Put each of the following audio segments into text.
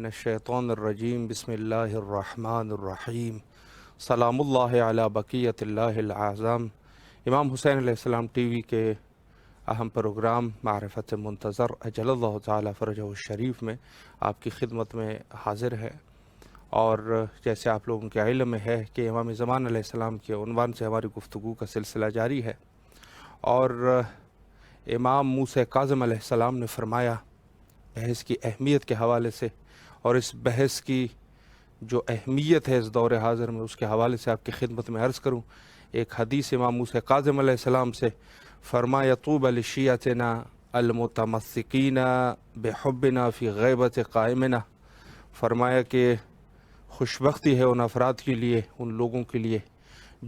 من الشیطان الرجیم بسم اللہ الرحمن الرحیم سلام اللہ علی بقیت اللہ العظم۔ امام حسین علیہ السلام ٹی وی کے اہم پروگرام معرفت منتظر اجل اللہ تعالی فرجہ الشریف میں آپ کی خدمت میں حاضر ہے، اور جیسے آپ لوگوں کے علم میں ہے کہ امام زمان علیہ السلام کے عنوان سے ہماری گفتگو کا سلسلہ جاری ہے، اور امام موسیٰ کاظم علیہ السلام نے فرمایا بحث کی اہمیت کے حوالے سے، اور اس بحث کی جو اہمیت ہے اس دور حاضر میں اس کے حوالے سے آپ کی خدمت میں عرض کروں۔ ایک حدیث امام موسیٰ کاظم علیہ السلام سے فرمایا طوبی لشیعتنا المتمسکین بحبنا فی غیبت قائمنا، فرمایا کہ خوشبختی ہے ان افراد کے لیے، ان لوگوں کے لیے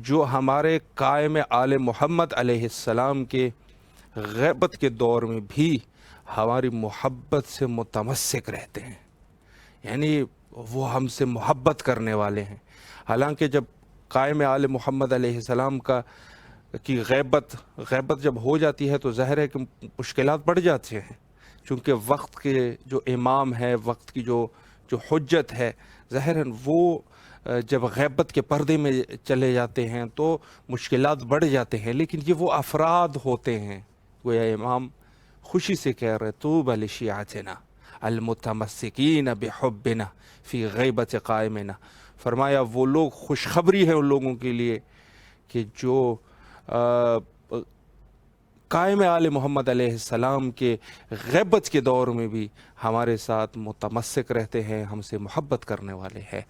جو ہمارے قائم آل محمد علیہ السلام کے غیبت کے دور میں بھی ہماری محبت سے متمسک رہتے ہیں، یعنی وہ ہم سے محبت کرنے والے ہیں۔ حالانکہ جب قائم آل محمد علیہ السلام کی غیبت جب ہو جاتی ہے تو ظاہر ہے کہ مشکلات بڑھ جاتی ہیں، چونکہ وقت کے جو امام ہے، وقت کی جو حجت ہے، ظاہر ہے وہ جب غیبت کے پردے میں چلے جاتے ہیں تو مشکلات بڑھ جاتے ہیں، لیکن یہ وہ افراد ہوتے ہیں، گویا امام خوشی سے کہہ رہے طوبی لشیعتنا المتمسکین بحبنا فی غیبت قائمنا، فرمایا وہ لوگ خوشخبری ہے ان لوگوں کے لیے کہ جو قائم آل محمد علیہ السلام کے غیبت کے دور میں بھی ہمارے ساتھ متمسک رہتے ہیں، ہم سے محبت کرنے والے ہیں۔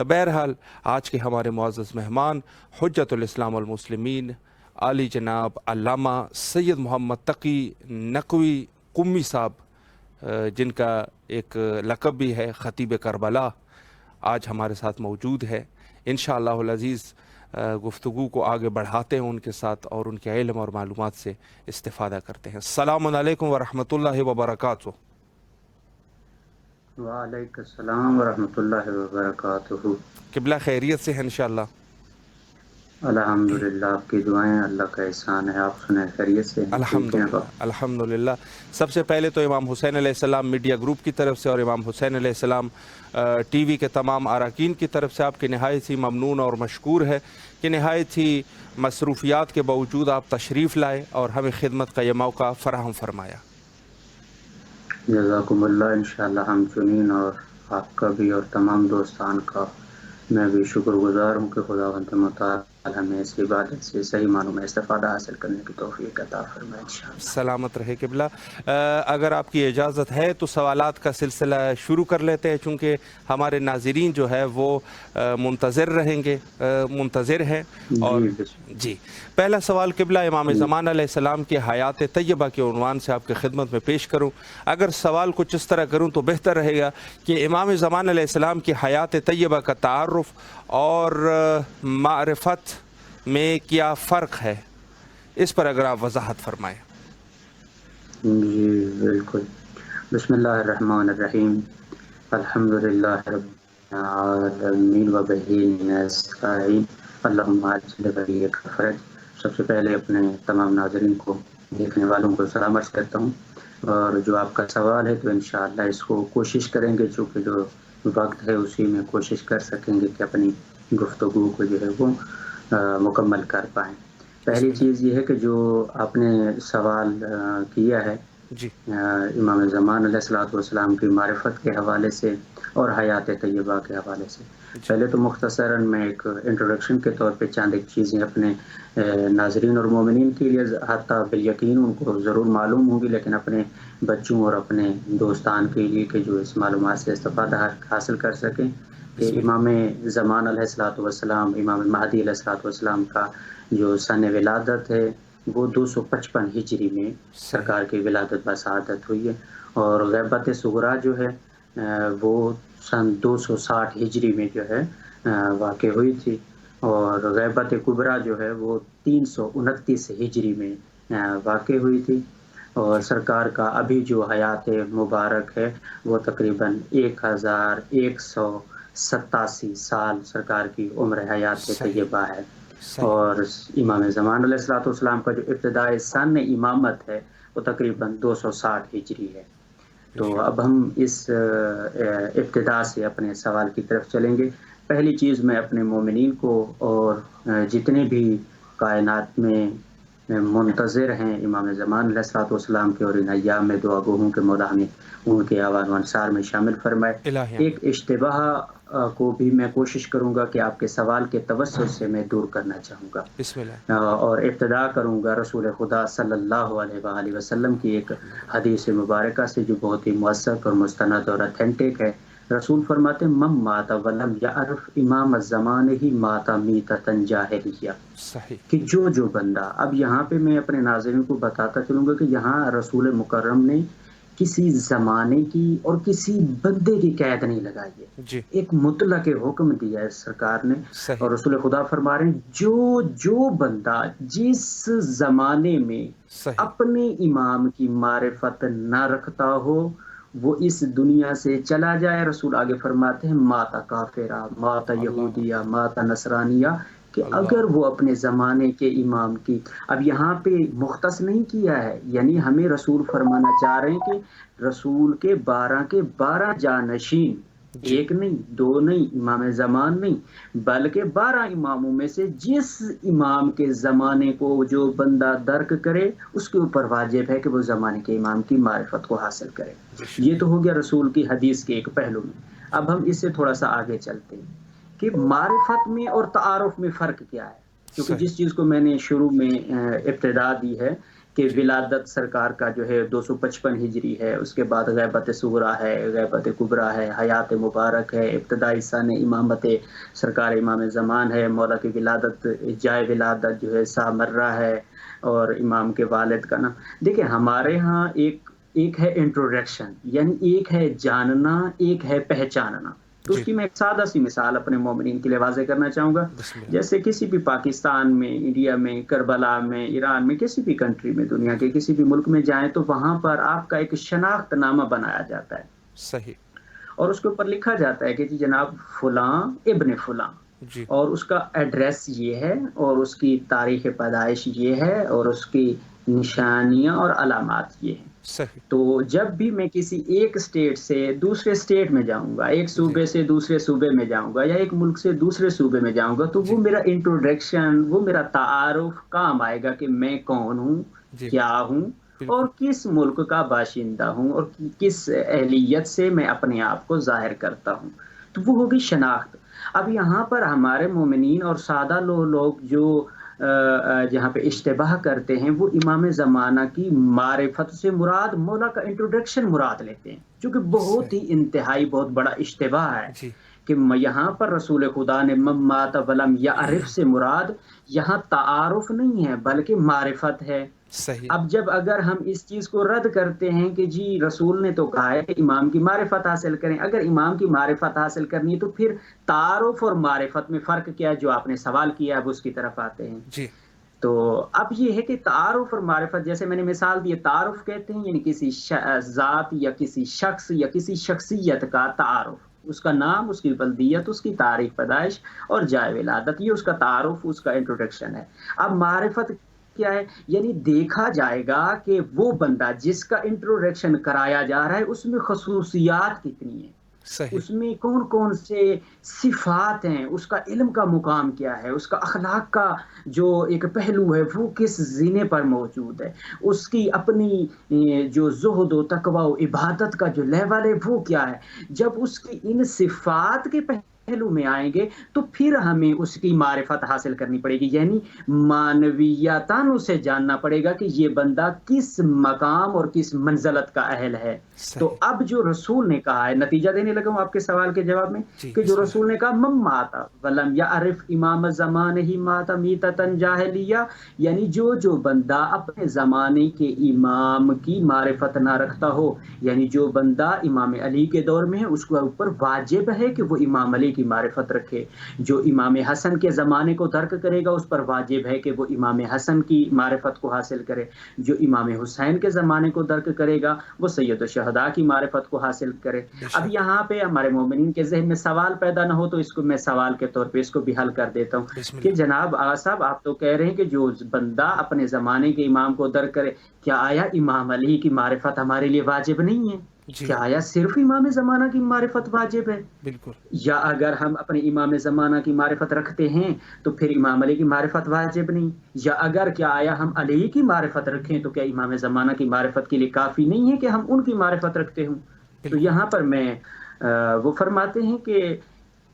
بہرحال آج کے ہمارے معزز مہمان حجت الاسلام والمسلمین عالی جناب علامہ سید محمد تقی نقوی قمی صاحب، جن کا ایک لقب بھی ہے خطیب کربلا، آج ہمارے ساتھ موجود ہے۔ انشاءاللہ العزیز گفتگو کو آگے بڑھاتے ہیں ان کے ساتھ اور ان کے علم اور معلومات سے استفادہ کرتے ہیں۔ السلام علیکم ورحمۃ اللہ وبرکاتہ۔ وعلیکم السلام ورحمۃ اللہ وبرکاتہ۔ قبلہ خیریت سے ہے انشاءاللہ؟ الحمدللہ، آپ کی دعائیں، اللہ کا احسان ہے۔ آپ سنیں خیریت سے ہیں؟ ٹھیک ہیں؟ الحمدللہ۔ سب سے پہلے تو امام حسین علیہ السلام میڈیا گروپ کی طرف سے اور امام حسین علیہ السلام ٹی وی کے تمام اراکین کی طرف سے آپ کی نہایت ہی ممنون اور مشکور ہے کہ نہایت ہی مصروفیات کے باوجود آپ تشریف لائے اور ہمیں خدمت کا یہ موقع فراہم فرمایا۔ جزاکم اللہ۔ انشاءاللہ ہم چنین اور آپ کا بھی اور تمام دوستان کا میں بھی شکر گزار ہوں کہ خداوند متعال ہمیں اس عبادت سے صحیح معنوں میں استفادہ حاصل کرنے کی توفیق عطا فرمائے انشاءاللہ۔ سلامت رہے قبلہ۔ اگر آپ کی اجازت ہے تو سوالات کا سلسلہ شروع کر لیتے ہیں، چونکہ ہمارے ناظرین جو ہے وہ منتظر رہیں گے، منتظر ہیں۔ اور جی، پہلا سوال قبلہ امام زمان علیہ السلام کے حیات طیبہ کے عنوان سے آپ کی خدمت میں پیش کروں۔ اگر سوال کچھ اس طرح کروں تو بہتر رہے گا کہ امام زمان علیہ السلام کی حیات طیبہ کا تعارف اور معرفت میں کیا فرق ہے، اس پر اگر آپ وضاحت فرمائیں۔ جی بالکل۔ بسم اللہ الرحمن الرحیم، الحمدللہ رب العالمین وبہ نستعین، اللہم اجعل ولیک فرج۔ سب سے پہلے اپنے تمام ناظرین کو، دیکھنے والوں کو سلام عرض کرتا ہوں، اور جو آپ کا سوال ہے تو انشاءاللہ اس کو کوشش کریں گے، چونکہ جو وقت ہے اسی میں کوشش کر سکیں گے کہ اپنی گفتگو کو جو ہے وہ مکمل کر پائیں۔ پہلی چیز یہ ہے کہ جو آپ نے سوال کیا ہے جی، امام زمان علیہ السلام کی معرفت کے حوالے سے اور حیات طیبہ کے حوالے سے، پہلے تو مختصراً میں ایک انٹروڈکشن کے طور پہ چند ایک چیزیں اپنے ناظرین اور مومنین کے لیے، حتیٰ بالیقین ان کو ضرور معلوم ہوں گی، لیکن اپنے بچوں اور اپنے دوستان کے لیے کہ جو اس معلومات سے استفادہ حاصل کر سکیں، کہ امام زمان علیہ السلام، امام مہدی علیہ السلام کا جو سن ولادت ہے وہ 255 ہجری میں سرکار کی ولادت بسعادت ہوئی ہے، اور غیبت صغریٰ جو ہے وہ سن 260 ہجری میں جو ہے واقع ہوئی تھی، اور غیبت کبریٰ جو ہے وہ 329 ہجری میں واقع ہوئی تھی، اور سرکار کا ابھی جو حیات مبارک ہے وہ تقریباً 1187 سال سرکار کی عمر حیات طیبہ ہے، اور امام زمان علیہ السلام کا جو ابتدائی سن امامت ہے وہ تقریباً 260 ہجری ہے۔ تو اب ہم اس ابتدا سے اپنے سوال کی طرف چلیں گے. پہلی چیز میں اپنے مومنین کو اور جتنے بھی کائنات میں منتظر ہیں امام زمان علیہ الصلوۃ والسلام کے اور ان ایام میں دعا گوہوں کے مولا ہمیں ان کے آوان و انصار میں شامل فرمائے. الہی ایک اشتباہ کو بھی میں کوشش کروں گا کہ آپ کے سوال کے توسط سے میں دور کرنا چاہوں گا. بسم اللہ. اور ابتدا کروں گا رسول خدا صلی اللہ علیہ وآلہ وسلم کی ایک حدیث مبارکہ سے جو بہت ہی مؤثر اور مستند اور اتھینٹک ہے. رسول فرماتے من مات ولم یعرف امام الزمان ہی مات میتۃ جاہلیہ. صحیح. کہ جو بندہ، اب یہاں پہ میں اپنے ناظرین کو بتاتا چلوں گا کہ یہاں رسول مکرم نے کسی زمانے کی اور کسی بندے کی قید نہیں لگائی ہے. جی. ایک مطلق حکم دیا ہے سرکار نے. صحیح. اور رسول خدا فرما رہے ہیں جو بندہ جس زمانے میں صحیح. اپنے امام کی معرفت نہ رکھتا ہو وہ اس دنیا سے چلا جائے. رسول آگے فرماتے ہیں ماتا کافرہ، ماتا یہودیہ، ماتا نصرانیہ، کہ اگر وہ اپنے زمانے کے امام کی، اب یہاں پہ مختص نہیں کیا ہے، یعنی ہمیں رسول فرمانا چاہ رہے ہیں کہ رسول کے 12 جانشین، ایک نہیں، دو نہیں، امام زمان نہیں، بلکہ 12 اماموں میں سے جس امام کے زمانے کو جو بندہ درک کرے اس کے اوپر واجب ہے کہ وہ زمانے کے امام کی معرفت کو حاصل کرے. یہ تو ہو گیا رسول کی حدیث کے ایک پہلو میں. اب ہم اس سے تھوڑا سا آگے چلتے ہیں کہ معرفت میں اور تعارف میں فرق کیا ہے. کیونکہ جس چیز کو میں نے شروع میں ابتدا دی ہے کہ ولادت سرکار کا جو ہے 255 ہجری ہے، اس کے بعد غیبت صغریٰ ہے، غیبت کبریٰ ہے، حیات مبارک ہے، ابتدائی سن امامت سرکار امام زمان ہے، مولا کی ولادت جائے ولادت جو ہے سامرہ ہے، اور امام کے والد کا نام. دیکھیں ہمارے ہاں ایک ہے انٹروڈکشن، یعنی ایک ہے جاننا، ایک ہے پہچاننا. تو اس کی میں ایک سادہ سی مثال اپنے مومنین کے لیے واضح کرنا چاہوں گا. جیسے کسی بھی پاکستان میں، انڈیا میں، کربلا میں، ایران میں، کسی بھی کنٹری میں، دنیا کے کسی بھی ملک میں جائیں تو وہاں پر آپ کا ایک شناخت نامہ بنایا جاتا ہے. صحیح. اور اس کے اوپر لکھا جاتا ہے کہ جی جناب فلاں ابن فلاں، جی. اور اس کا ایڈریس یہ ہے، اور اس کی تاریخ پیدائش یہ ہے، اور اس کی نشانیاں اور علامات یہ ہیں. صحیح. تو جب بھی میں کسی ایک اسٹیٹ سے دوسرے اسٹیٹ میں جاؤں گا، ایک صوبے سے دوسرے صوبے میں جاؤں گا، یا ایک ملک سے دوسرے صوبے میں جاؤں گا، تو وہ میرا انٹروڈکشن، وہ میرا تعارف کام آئے گا کہ میں کون ہوں، کیا ہوں، اور کس ملک کا باشندہ ہوں، اور کس اہلیت سے میں اپنے آپ کو ظاہر کرتا ہوں. تو وہ ہوگی شناخت. اب یہاں پر ہمارے مومنین اور سادہ لوگ جو جہاں پہ اشتباہ کرتے ہیں وہ امام زمانہ کی معرفت سے مراد مولا کا انٹروڈکشن مراد لیتے ہیں، جو کہ بہت ہی انتہائی بہت بڑا اشتباہ ہے. کہ یہاں پر رسول خدا نے من مات ولم یعرف سے مراد یہاں تعارف نہیں ہے بلکہ معرفت ہے. صحیح. اب اگر ہم اس چیز کو رد کرتے ہیں کہ جی رسول نے تو کہا ہے کہ امام کی معرفت حاصل کریں، اگر امام کی معرفت حاصل کرنی ہے تو پھر تعارف اور معرفت میں فرق کیا ہے، جو آپ نے سوال کیا ہے اس کی طرف آتے ہیں. جی. تو اب یہ ہے کہ تعارف اور معرفت، جیسے میں نے مثال دی، تعارف کہتے ہیں یعنی کسی ذات یا کسی شخص یا کسی شخصیت کا تعارف، اس کا نام، اس کی بلدیت، اس کی تاریخ پیدائش اور جائے ولادت، یہ اس کا تعارف، اس کا انٹروڈکشن ہے. اب معرفت کیا ہے؟ یعنی دیکھا جائے گا کہ وہ بندہ جس کا انٹروڈکشن کرایا جا رہا ہے اس میں خصوصیات کتنی ہیں، صحیح. اس میں کون کون سے صفات ہیں، اس کا علم کا مقام کیا ہے، اس کا اخلاق کا جو ایک پہلو ہے وہ کس زینے پر موجود ہے، اس کی اپنی جو زہد و تقوی و عبادت کا جو لیول ہے وہ کیا ہے. جب اس کی ان صفات کے پہلو میں آئیں گے تو پھر ہمیں اس کی معرفت حاصل کرنی پڑے گی، یعنی معنویاتاً اسے جاننا پڑے گا کہ یہ بندہ کس مقام اور کس منزلت کا اہل ہے. تو اب جو رسول نے کہا ہے، نتیجہ دینے لگا ہوں آپ کے سوال کے جواب میں، کہ جو رسول نے کہا من مات ولم یعرف امام الزمان ہی مات میتۃ جاہلیہ، یعنی جو بندہ اپنے زمانے کے امام کی معرفت نہ رکھتا ہو، یعنی جو بندہ امام علی کے دور میں ہے اس کے اوپر واجب ہے کہ وہ امام علی کی معرفت رکھے. جو امام حسن کے زمانے کو درک کرے گا اس پر واجب ہے کہ وہ امام حسن کی معرفت کو حاصل کرے. جو امام حسین کے زمانے کو درک کرے گا وہ سید الشہداء کی معرفت کو حاصل کرے. اب یہاں پہ ہمارے مومنین کے ذہن میں سوال پیدا نہ ہو تو اس کو میں سوال کے طور پہ اس کو بھی حل کر دیتا ہوں کہ جناب آغا صاحب آپ تو کہہ رہے ہیں کہ جو بندہ اپنے زمانے کے امام کو درک کرے، کیا آیا امام علی کی معرفت ہمارے لیے واجب نہیں ہے؟ جی کیا آیا صرف امام زمانہ کی معرفت واجب ہے؟ بالکل یا اگر ہم اپنے امام زمانہ کی معرفت رکھتے ہیں تو پھر امام علی کی معرفت واجب نہیں؟ یا اگر کیا آیا ہم علی کی معرفت رکھیں تو کیا امام زمانہ کی معرفت کے لیے کافی نہیں ہے کہ ہم ان کی معرفت رکھتے ہوں؟ تو بالکل یہاں پر میں وہ فرماتے ہیں کہ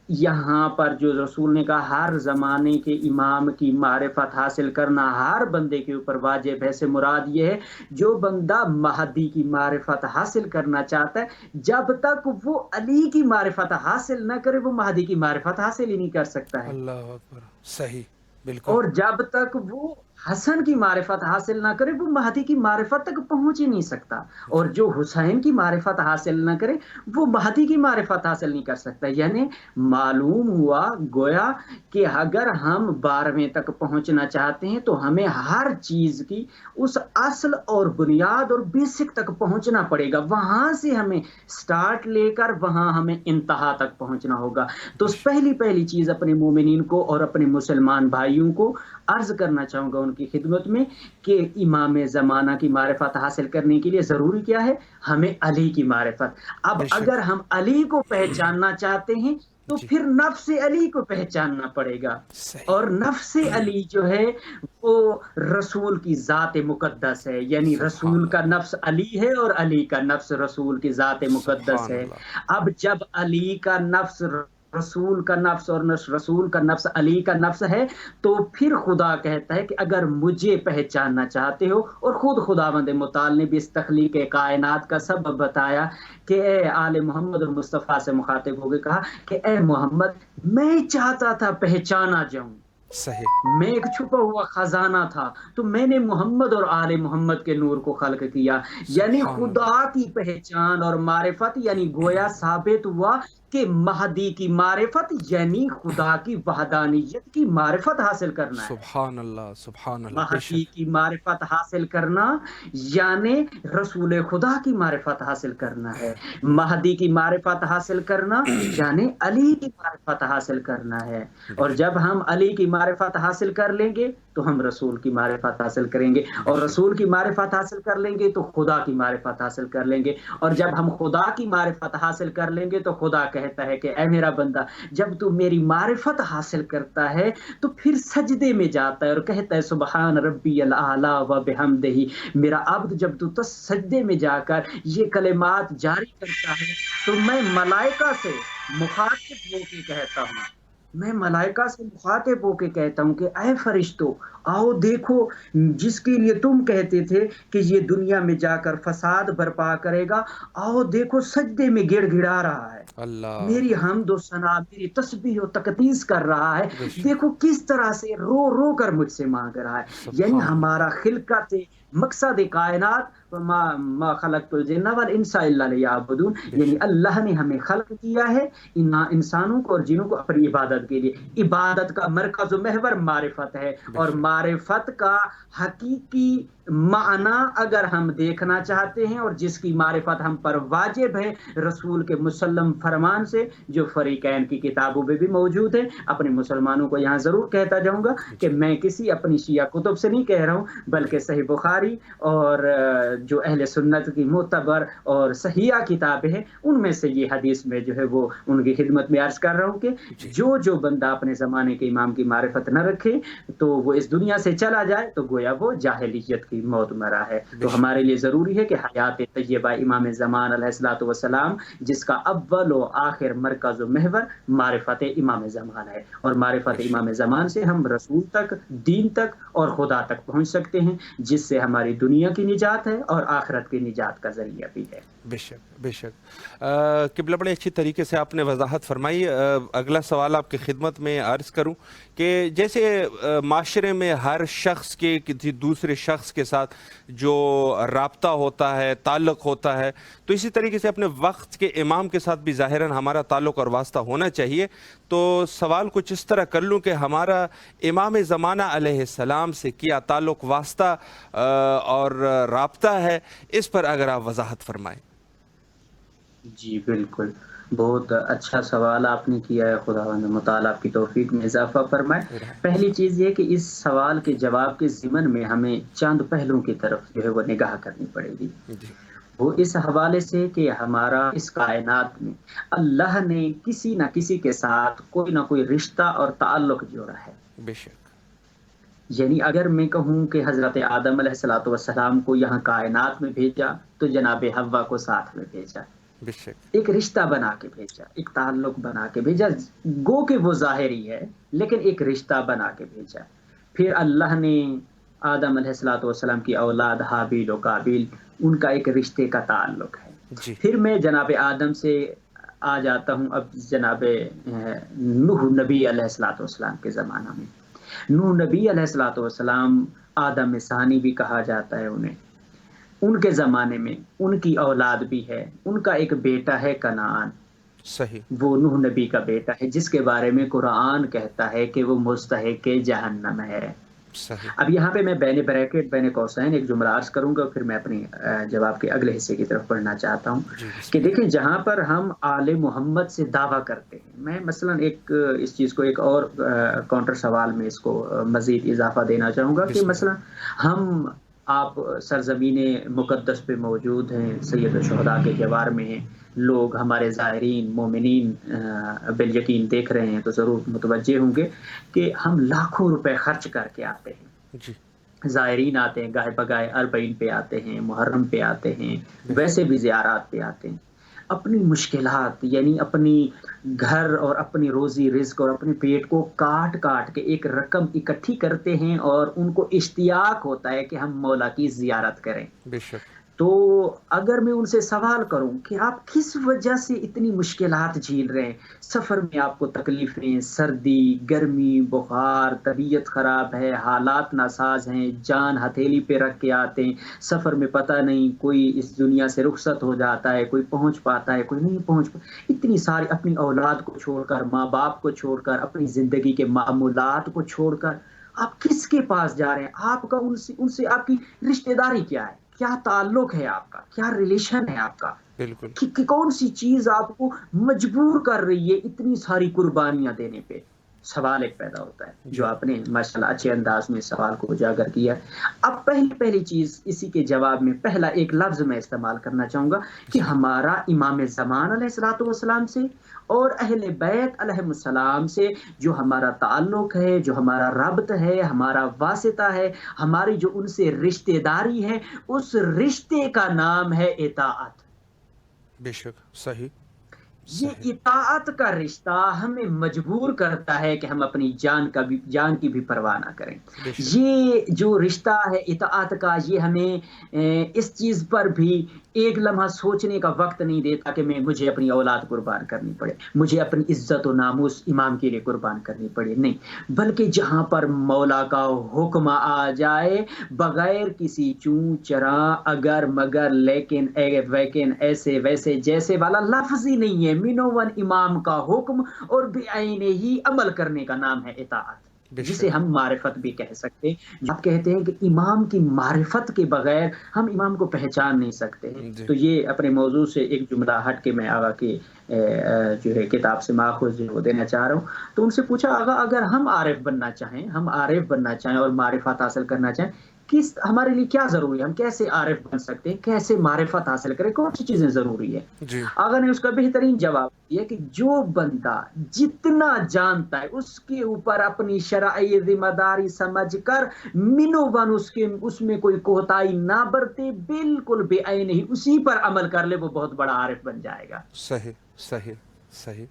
یہاں پر جو رسول نے کہا ہر زمانے کے امام کی معرفت حاصل کرنا ہر بندے کے اوپر واجب ہے، سے مراد یہ ہے جو بندہ مہدی کی معرفت حاصل کرنا چاہتا ہے جب تک وہ علی کی معرفت حاصل نہ کرے وہ مہدی کی معرفت حاصل ہی نہیں کر سکتا ہے، اللہ اکبر، صحیح، بالکل اور جب تک وہ حسن کی معرفت حاصل نہ کرے وہ مہدی کی معرفت تک پہنچ ہی نہیں سکتا، اور جو حسین کی معرفت حاصل نہ کرے وہ مہدی کی معرفت حاصل نہیں کر سکتا۔ یعنی معلوم ہوا گویا کہ اگر ہم 12ویں تک پہنچنا چاہتے ہیں تو ہمیں ہر چیز کی اس اصل اور بنیاد اور بیسک تک پہنچنا پڑے گا، وہاں سے ہمیں سٹارٹ لے کر وہاں ہمیں انتہا تک پہنچنا ہوگا۔ تو پہلی چیز اپنے مومنین کو اور اپنے مسلمان بھائیوں کو عرض کرنا چاہوں گا ان کی خدمت میں کہ امام زمانہ کی معرفت حاصل کرنے کے لیے ضروری کیا ہے؟ ہمیں علی کی معرفت۔ اب بے شک، اگر ہم علی کو پہچاننا چاہتے ہیں تو جی پھر نفس علی کو پہچاننا پڑے گا، صحیح، اور نفس علی جو ہے وہ رسول کی ذات مقدس ہے، یعنی سبحان رسول کا اللہ، نفس علی ہے اور علی کا نفس رسول کی ذات مقدس سبحان ہے۔ اللہ، اب جب علی کا نفس رسول کا نفس اور رسول کا نفس علی کا نفس ہے تو پھر خدا کہتا ہے کہ اگر مجھے پہچاننا چاہتے ہو، اور خود خداوند متعال نے بھی اس تخلیق کائنات کا سبب بتایا کہ اے آل محمد اور مصطفیٰ سے مخاطب ہو کے کہا کہ اے محمد میں چاہتا تھا پہچانا جاؤں، صحیح، میں ایک چھپا ہوا خزانہ تھا تو میں نے محمد اور آل محمد کے نور کو خلق کیا، یعنی سبحان خدا اللہ، کی پہچان اور معرفت، یعنی گویا ثابت ہوا کہ مہدی کی معرفت یعنی خدا کی وحدانیت کی معرفت حاصل کرنا ہے۔ سبحان اللہ، سبحان اللہ، بے مہدی شک، کی معرفت حاصل کرنا یعنی رسول خدا کی معرفت حاصل کرنا ہے، مہدی کی معرفت حاصل کرنا یعنی علی کی معرفت حاصل کرنا ہے، بے اور شک، جب ہم علی کی معرفت حاصل کر لیں گے تو ہم رسول کی معرفت حاصل کریں گے، بے اور شک، رسول کی معرفت حاصل کر لیں گے تو خدا کی معرفت حاصل کر لیں گے، اور بے جب شک، ہم خدا کی معرفت حاصل کر لیں گے تو خدا کہتا ہے کہ اے میرا بندہ جب تو میری معرفت حاصل کرتا ہے تو پھر سجدے میں جاتا ہے اور کہتا ہے سبحان ربی الاعلی و بحمدہ، میرا عبد جب تو سجدے میں جا کر یہ کلمات جاری کرتا ہے تو میں ملائکہ سے مخاطب ہو کے کہتا ہوں، میں ملائکہ سے مخاطب ہو کے کہتا ہوں کہ اے فرشتو آؤ دیکھو، جس کے لیے تم کہتے تھے کہ یہ دنیا میں جا کر فساد برپا کرے گا، آؤ دیکھو سجدے میں گڑ گڑا رہا ہے، اللہ، میری حمد و ثنا، میری تسبیح و تقدیس کر رہا ہے، بے شک، دیکھو کس طرح سے رو رو کر مجھ سے مانگ رہا ہے۔ یعنی سبحان اللہ، ہمارا خلقت مقصد کائنات ما خلقت الجن والانس الا لیعبدون، بے یعنی شک، اللہ نے ہمیں خلق کیا ہے انسانوں کو اور جنوں کو اپنی عبادت کے لیے۔ عبادت کا مرکز و محور معرفت ہے، بے اور شک، معرفت کا حقیقی معنی اگر ہم دیکھنا چاہتے ہیں اور جس کی معرفت ہم پر واجب ہے رسول کے مسلم فرمان سے جو فریقین کی کتابوں میں بھی موجود ہے، اپنے مسلمانوں کو یہاں ضرور کہتا جاؤں گا کہ جی میں کسی اپنی شیعہ کتب سے نہیں کہہ رہا ہوں جی بلکہ صحیح بخاری اور جو اہل سنت کی معتبر اور صحیحہ کتابیں ہیں ان میں سے یہ حدیث میں جو ہے وہ ان کی خدمت میں عرض کر رہا ہوں کہ جی جو بندہ اپنے زمانے کے امام کی معرفت نہ رکھے تو وہ اس دنیا سے چلا جائے تو گویا وہ جاہلیت کی موت مرا ہے۔ بے تو شک، ہمارے لیے ضروری ہے کہ حیات طیبہ امام زمان علیہ الصلوۃ والسلام جس کا اول و آخر مرکز و محور معرفت امام زمان ہے، اور بے معرفت شک، امام زمان سے ہم رسول تک، دین تک اور خدا تک پہنچ سکتے ہیں، جس سے ہماری دنیا کی نجات ہے اور آخرت کی نجات کا ذریعہ بھی ہے۔ بے شک، بے شک، قبلہ بڑے اچھی طریقے سے آپ نے وضاحت فرمائی۔ اگلا سوال آپ کی خدمت میں عرض کروں کہ جیسے معاشرے میں ہر شخص کے کسی دوسرے شخص کے ساتھ جو رابطہ ہوتا ہے، تعلق ہوتا ہے، تو اسی طریقے سے اپنے وقت کے امام کے ساتھ بھی ظاہراً ہمارا تعلق اور واسطہ ہونا چاہیے۔ تو سوال کچھ اس طرح کر لوں کہ ہمارا امام زمانہ علیہ السلام سے کیا تعلق، واسطہ اور رابطہ ہے، اس پر اگر آپ وضاحت فرمائیں۔ جی بالکل، بہت اچھا سوال آپ نے کیا ہے، خداوند متعال آپ کی توفیق میں اضافہ فرمائے۔ پہلی چیز یہ کہ اس سوال کے جواب کے ضمن میں ہمیں چند پہلوؤں کی طرف جو ہے وہ نگاہ کرنی پڑے گی۔ جی وہ اس حوالے سے کہ ہمارا اس کائنات میں اللہ نے کسی نہ کسی کے ساتھ کوئی نہ کوئی رشتہ اور تعلق جوڑا ہے. بے شک. یعنی اگر میں کہوں کہ حضرت آدم علیہ الصلوۃ والسلام کو یہاں کائنات میں بھیجا تو جناب حوا کو ساتھ میں بھیجا. بے شک. ایک رشتہ بنا کے بھیجا، ایک تعلق بنا کے بھیجا، گو کہ وہ ظاہری ہے لیکن ایک رشتہ بنا کے بھیجا. پھر اللہ نے آدم علیہ الصلوۃ والسلام کی اولاد حابیل و قابیل، ان کا ایک رشتے کا تعلق ہے. جی. پھر میں جناب آدم سے آ جاتا ہوں اب جناب نوح نبی علیہ الصلوۃ والسلام کے زمانہ میں. نوح نبی علیہ الصلوۃ والسلام، آدم ثانی بھی کہا جاتا ہے انہیں، ان کے زمانے میں ان کی اولاد بھی ہے. ان کا ایک بیٹا ہے کنعان، صحیح. وہ نوح نبی کا بیٹا ہے جس کے بارے میں قرآن کہتا ہے کہ وہ مستحق جہنم ہے. صحیح. اب یہاں پہ میں بین بریکٹ بین قوسین ایک جملہ عرض کروں گا، پھر میں اپنی جواب کے اگلے حصے کی طرف پڑھنا چاہتا ہوں. جی. کہ دیکھیں جہاں پر ہم آل محمد سے دعویٰ کرتے ہیں، میں مثلا ایک اس چیز کو ایک اور کاؤنٹر سوال میں اس کو مزید اضافہ دینا چاہوں گا کہ مثلا ہم آپ سرزمین مقدس پہ موجود ہیں، سید الشہداء کے جوار میں ہیں، لوگ ہمارے زائرین مومنین بالیقین دیکھ رہے ہیں تو ضرور متوجہ ہوں گے کہ ہم لاکھوں روپے خرچ کر کے آتے ہیں. جی. زائرین آتے ہیں، گاہے بگائے اربعین پہ آتے ہیں، محرم پہ آتے ہیں، ویسے بھی زیارات پہ آتے ہیں. اپنی مشکلات یعنی اپنی گھر اور اپنی روزی رزق اور اپنے پیٹ کو کاٹ کاٹ کے ایک رقم اکٹھی کرتے ہیں اور ان کو اشتیاق ہوتا ہے کہ ہم مولا کی زیارت کریں. بے شک. تو اگر میں ان سے سوال کروں کہ آپ کس وجہ سے اتنی مشکلات جھیل رہے ہیں، سفر میں آپ کو تکلیفیں، سردی، گرمی، بخار، طبیعت خراب ہے، حالات ناساز ہیں، جان ہتھیلی پہ رکھ کے آتے ہیں، سفر میں پتہ نہیں کوئی اس دنیا سے رخصت ہو جاتا ہے، کوئی پہنچ پاتا ہے، کوئی نہیں پہنچ پاتا، اتنی ساری اپنی اولاد کو چھوڑ کر، ماں باپ کو چھوڑ کر، اپنی زندگی کے معمولات کو چھوڑ کر آپ کس کے پاس جا رہے ہیں؟ آپ کا ان سے آپ کی رشتہ داری کیا ہے؟ کیا تعلق ہے آپ کا؟ کیا ریلیشن ہے آپ کا؟ بالکل. کہ کون سی چیز آپ کو مجبور کر رہی ہے اتنی ساری قربانیاں دینے پہ؟ سوال ایک پیدا ہوتا ہے جو آپ نے ماشاءاللہ اچھے انداز میں سوال کو اجاگر کیا. اب پہلی چیز اسی کے جواب میں پہلا ایک لفظ میں استعمال کرنا چاہوں گا کہ ہمارا امام زمان علیہ الصلوۃ والسلام سے اور اہل بیت علیہ السلام سے جو ہمارا تعلق ہے، جو ہمارا ربط ہے، ہمارا واسطہ ہے، ہماری جو ان سے رشتہ داری ہے، اس رشتے کا نام ہے اطاعت. بے شک. صحیح. یہ اطاعت کا رشتہ ہمیں مجبور کرتا ہے کہ ہم اپنی جان کی بھی پرواہ نہ کریں. یہ جو رشتہ ہے اطاعت کا، یہ ہمیں اس چیز پر بھی ایک لمحہ سوچنے کا وقت نہیں دیتا کہ مجھے اپنی اولاد قربان کرنی پڑے، مجھے اپنی عزت و ناموس امام کے لیے قربان کرنی پڑے. نہیں، بلکہ جہاں پر مولا کا حکم آ جائے بغیر کسی چوں چراں اگر مگر لیکن ویکن ایسے ویسے جیسے والا لفظ ہی نہیں ہے. منوون امام کا حکم اور بعین ہی عمل کرنے کا نام ہے اطاعت، جسے ہم معرفت بھی کہہ سکتے ہیں. آپ کہتے ہیں کہ امام کی معرفت کے بغیر ہم امام کو پہچان نہیں سکتے ہیں. تو یہ اپنے موضوع سے ایک جملہ ہٹ کے میں آگا کی جو ہے کتاب سے ماخوذ وہ دینا چاہ رہا ہوں. تو ان سے پوچھا آگا اگر ہم عارف بننا چاہیں اور معرفت حاصل کرنا چاہیں، ہمارے لیے کیا ضروری ہے؟ ہم کیسے عارف بن سکتے ہیں؟ کیسے معرفت حاصل کریں؟ کون سی چیزیں ضروری ہے؟ آغا نے اس کا بہترین جواب دیا کہ جو بندہ جتنا جانتا ہے اس کے اوپر اپنی شرعی ذمہ داری سمجھ کر منوبن اس میں کوئی کوتاہی نہ برتے، بالکل بے عین ہی اسی پر عمل کر لے، وہ بہت بڑا عارف بن جائے گا. صحیح.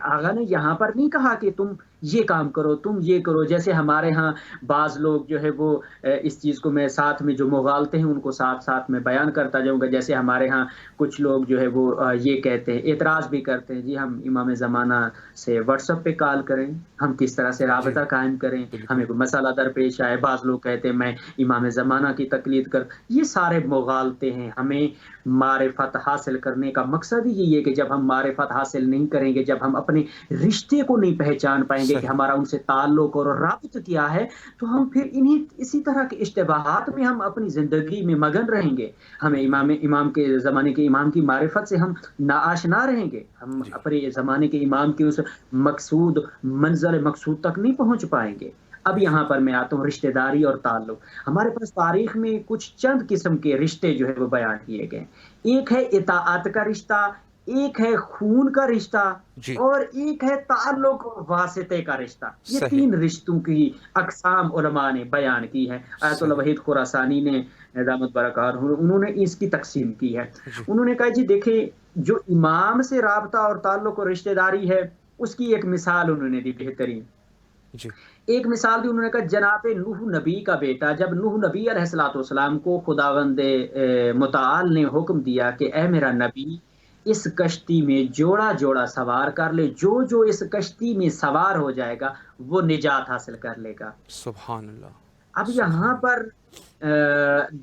آغا نے یہاں پر نہیں کہا کہ تم یہ کام کرو، تم یہ کرو. جیسے ہمارے ہاں بعض لوگ جو ہے وہ اس چیز کو میں ساتھ میں جو مغالتے ہیں ان کو ساتھ میں بیان کرتا جاؤں گا. جیسے ہمارے ہاں کچھ لوگ جو ہے وہ یہ کہتے ہیں، اعتراض بھی کرتے ہیں، جی ہم امام زمانہ سے واٹس ایپ پہ کال کریں، ہم کس طرح سے رابطہ قائم کریں، ہمیں کوئی مسئلہ درپیش آئے. بعض لوگ کہتے ہیں میں امام زمانہ کی تقلید کر. یہ سارے مغالتے ہیں. ہمیں معرفت حاصل کرنے کا مقصد ہی یہ ہے کہ جب ہم معرفت حاصل نہیں کریں گے، جب ہم اپنے رشتے کو نہیں پہچان پائیں گے کہ ہمارا ان سے تعلق اور رابط کیا ہے، تو ہم پھر اسی طرح کے اشتباہات میں ہم اپنی زندگی میں مگن رہیں گے. ہمیں امام کے زمانے کے امام کی معرفت سے ہم ناآشنا رہیں گے. ہم اپنے زمانے کے امام کی اس منزل مقصود تک نہیں پہنچ پائیں گے. اب یہاں پر میں آتا ہوں رشتہ داری اور تعلق. ہمارے پاس تاریخ میں کچھ چند قسم کے رشتے جو ہے وہ بیان کیے گئے. ایک ہے اطاعت کا رشتہ، ایک ہے خون کا رشتہ، جی اور ایک ہے تعلق اور واسطے کا رشتہ. یہ صحیح 3 رشتوں کی اقسام علماء نے بیان کی ہے. آیت اللہ صحیح وحید خراسانی نے دامت برکات انہوں نے اس کی تقسیم کی ہے. جی انہوں نے کہا جی دیکھیں، جو امام سے رابطہ اور تعلق اور رشتہ داری ہے اس کی ایک مثال انہوں نے دی بہترین. جی ایک مثال دی انہوں نے کہا جناب نوح نبی کا بیٹا، جب نوح نبی علیہ الصلوۃ والسلام کو خداوند متعال نے حکم دیا کہ اے میرا نبی اس کشتی میں جوڑا جوڑا سوار کر لے، جو جو اس کشتی میں سوار ہو جائے گا وہ نجات حاصل کر لے گا. سبحان اللہ اب یہاں سبحان پر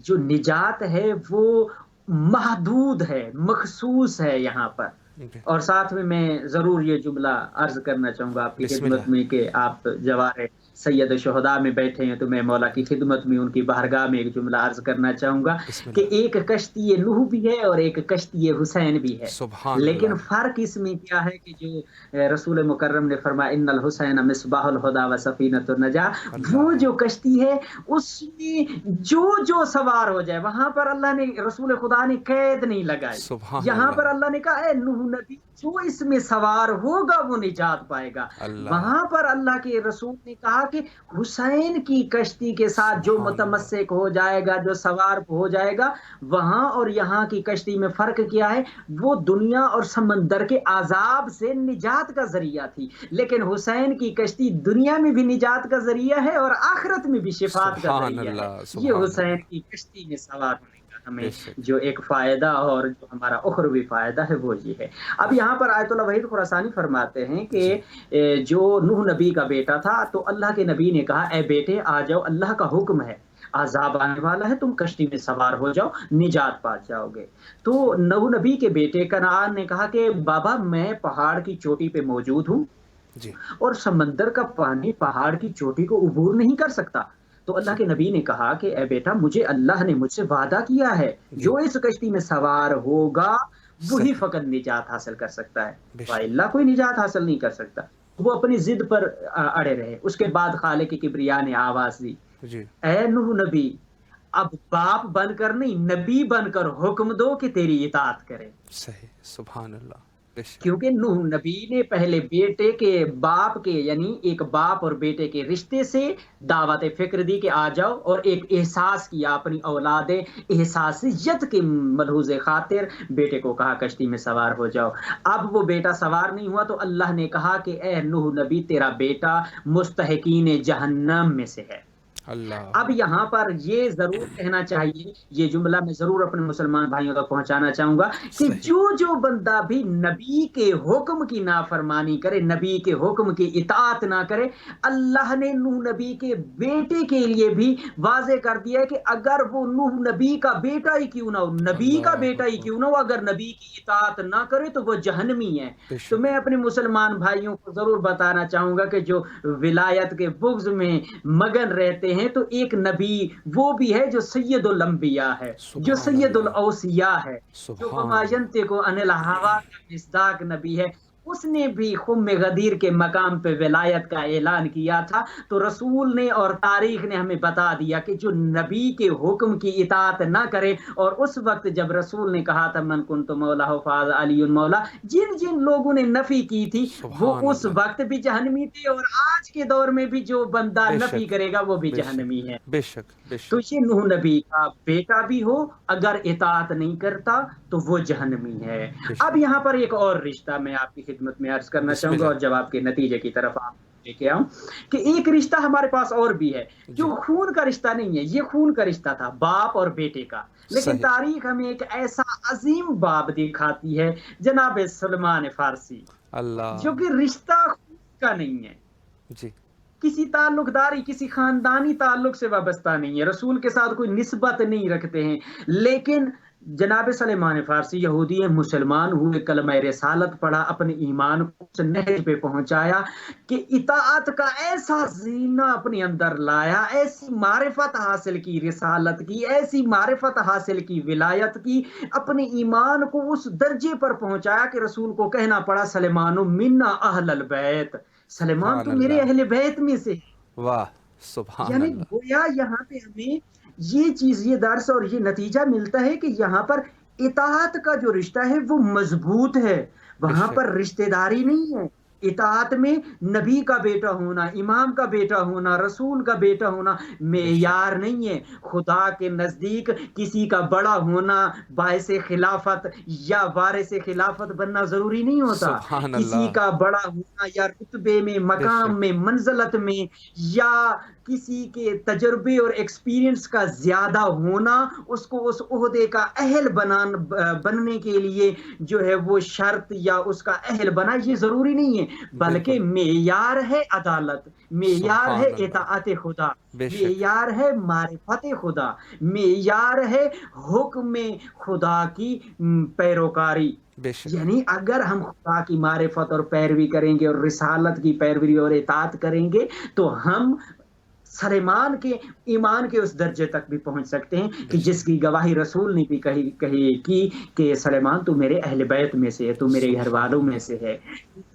جو نجات ہے وہ محدود ہے، مخصوص ہے یہاں پر. اللہ. اور ساتھ میں ضرور یہ جملہ عرض کرنا چاہوں گا آپ کی بسم خدمت اللہ میں کہ آپ جوار سید شہداء میں بیٹھے ہیں تو میں مولا کی خدمت میں ان کی بارگاہ میں ایک جملہ عرض کرنا چاہوں گا بسم کہ اللہ. ایک کشتی نوح بھی ہے اور ایک کشتی حسین بھی ہے. سبحان لیکن اللہ. فرق اس میں کیا ہے کہ جو رسول مکرم نے فرمایا ان الحسین مصباح الہدی و سفینۃ النجاہ، وہ اللہ جو کشتی ہے اس میں جو سوار ہو جائے، وہاں پر اللہ نے رسول خدا نے قید نہیں لگائی. سبحان یہاں پر اللہ. اللہ نے کہا اے نوح نبی جو اس میں سوار ہوگا وہ نجات پائے گا. اللہ وہاں پر اللہ کے رسول نے کہا کہ حسین کی کشتی کے ساتھ جو سبحان اللہ. متمسک ہو جائے گا، جو سوار ہو جائے گا، وہاں اور یہاں کی کشتی میں فرق کیا ہے؟ وہ دنیا اور سمندر کے عذاب سے نجات کا ذریعہ تھی، لیکن حسین کی کشتی دنیا میں بھی نجات کا ذریعہ ہے اور آخرت میں بھی شفاعت کا سبحان ذریعہ ہے. اللہ. یہ سبحان حسین اللہ. کی کشتی میں سوار ہونے کا ہمیں بے شک جو ایک فائدہ اور جو ہمارا اخروی فائدہ ہے وہ یہ ہے. اب یہاں پر آیت اللہ وحید خراسانی فرماتے ہیں جی کہ جو نوح نبی کا بیٹا تھا تو اللہ کے نبی نے کہا اے بیٹے آ جاؤ، اللہ کا حکم ہے، عذاب آنے والا ہے، تم کشتی میں سوار ہو جاؤ، نجات پا جاؤ گے. تو نوح نبی کے بیٹے کنعان نے کہا کہ بابا میں پہاڑ کی چوٹی پہ موجود ہوں جی اور سمندر کا پانی پہاڑ کی چوٹی کو عبور نہیں کر سکتا. تو اللہ جی کے نبی نے کہا کہ اے بیٹا مجھے اللہ نے مجھ سے وعدہ کیا ہے جی جو اس کشتی میں سوار ہوگا وہی صحیح فقط نجات حاصل کر سکتا ہے، بے شک. وَإِلَّا کوئی نجات حاصل نہیں کر سکتا. وہ اپنی ضد پر اڑے رہے. اس کے بعد خالق کبریا نے آواز دی جی اے نوح نبی اب باپ بن کر نہیں، نبی بن کر حکم دو کہ تیری اطاعت کرے. صحیح. سبحان اللہ. بے شک. کیونکہ نوح نبی نے پہلے بیٹے کے باپ کے یعنی ایک باپ اور بیٹے کے رشتے سے دعوت فکر دی کہ آ جاؤ، اور ایک احساس کیا اپنی اولاد احساسیت کے ملحوظ خاطر بیٹے کو کہا کشتی میں سوار ہو جاؤ. اب وہ بیٹا سوار نہیں ہوا تو اللہ نے کہا کہ اے نوح نبی تیرا بیٹا مستحقین جہنم میں سے ہے. اللہ اب یہاں پر یہ ضرور کہنا چاہیے، یہ جملہ میں ضرور اپنے مسلمان بھائیوں تک پہنچانا چاہوں گا کہ صحیح. جو بندہ بھی نبی کے حکم کی نافرمانی کرے، نبی کے حکم کی اطاعت نہ کرے، اللہ نے نوح نبی کے بیٹے کے لیے بھی واضح کر دیا ہے کہ اگر وہ نوح نبی کا بیٹا ہی کیوں نہ ہو، نبی کا اللہ بیٹا ہی اکبر. کیوں نہ ہو، اگر نبی کی اطاعت نہ کرے تو وہ جہنمی ہے. بے تو شک. میں اپنے مسلمان بھائیوں کو ضرور بتانا چاہوں گا کہ جو ولایت کے بغض میں مگن رہتے ہیں تو ایک نبی وہ بھی ہے جو سید الانبیاء ہے، جو سبحان سید اللہ. الاوصیاء ہے، جو سبحان وما اللہ. ینطق عن الہوا کا مصداق نبی ہے. اس نے بھی خم غدیر کے مقام پہ ولایت کا اعلان کیا تھا. تو رسول نے اور تاریخ نے ہمیں بتا دیا کہ جو نبی کے حکم کی اطاعت نہ کرے، اور اس وقت جب رسول نے کہا تھا من کنت مولا فاز علی مولا، جن جن لوگوں نے نفی کی تھی وہ سبحان اس اللہ. وقت بھی جہنمی تھے، اور آج کے دور میں بھی جو بندہ بے نفی شک کرے گا وہ بھی بے شک جہنمی ہے. بے شک بے تو شک. یہ نوح نبی کا بیٹا بھی ہو اگر اطاعت نہیں کرتا تو وہ جہنمی ہے. بے اب شک. یہاں پر ایک اور رشتہ میں آپ کی خدمت میں عرض کرنا بسم چاہوں گا اور اللہ. جب آپ کے نتیجے کی طرف آپ لے کے آؤں کہ ایک رشتہ ہمارے پاس اور بھی ہے جی جو خون کا رشتہ نہیں ہے. یہ خون کا رشتہ تھا باپ اور بیٹے کا، لیکن صحیح. تاریخ ہمیں ایک ایسا عظیم باپ دکھاتی ہے جناب سلمان فارسی، جو اللہ. کہ رشتہ خون کا نہیں ہے، جی کسی تعلق داری کسی خاندانی تعلق سے وابستہ نہیں ہے، رسول کے ساتھ کوئی نسبت نہیں رکھتے ہیں، لیکن جناب سلیمان فارسی یہودی ہیں، مسلمان ہوئے، کلمہ رسالت پڑھا، اپنے ایمان کو اس نہج پہ پہنچایا کہ اطاعت کا ایسا زینہ اپنے اندر لایا، ایسی معرفت حاصل کی رسالت کی، ایسی معرفت حاصل کی ولایت کی، اپنے ایمان کو اس درجے پر پہنچایا کہ رسول کو کہنا پڑا سلیمان منا اہل البیت، سلیمان سبحان تو میرے اللہ. اہل بیت میں سے. واہ. سبحان یعنی اللہ، گویا یہاں پہ ہمیں یہ چیز، یہ درس اور یہ نتیجہ ملتا ہے کہ یہاں پر اطاعت کا جو رشتہ ہے وہ مضبوط ہے، بے وہاں شک، پر رشتہ داری نہیں ہے۔ اطاعت میں نبی کا بیٹا ہونا، امام کا بیٹا ہونا، رسول کا بیٹا ہونا بے شک، معیار نہیں ہے۔ خدا کے نزدیک کسی کا بڑا ہونا باعث خلافت یا وارث خلافت بننا ضروری نہیں ہوتا۔ سبحان کسی اللہ، کا بڑا ہونا یا رتبے میں، بے مقام شک، میں، منزلت میں، یا کسی کے تجربے اور ایکسپیرینس کا زیادہ ہونا اس کو اس عہدے کا اہل بننے کے لیے جو ہے وہ شرط یا اس کا اہل بنا، یہ ضروری نہیں ہے، بالکل، بلکہ معیار ہے عدالت، معیار ہے سبحان اللہ، اطاعت خدا، بے شک، معیار ہے معرفت خدا، معیار ہے حکم خدا کی پیروکاری۔ بے شک، یعنی اگر ہم خدا کی معرفت اور پیروی کریں گے اور رسالت کی پیروی اور اطاعت کریں گے تو ہم سلیمان کے ایمان کے اس درجے تک بھی پہنچ سکتے ہیں بے کہ جس شک، کی گواہی رسول نے بھی کی کہ سلیمان تو میرے اہل بیت میں سے ہے، تو میرے گھر سبحان والوں میں اللہ، سے ہے۔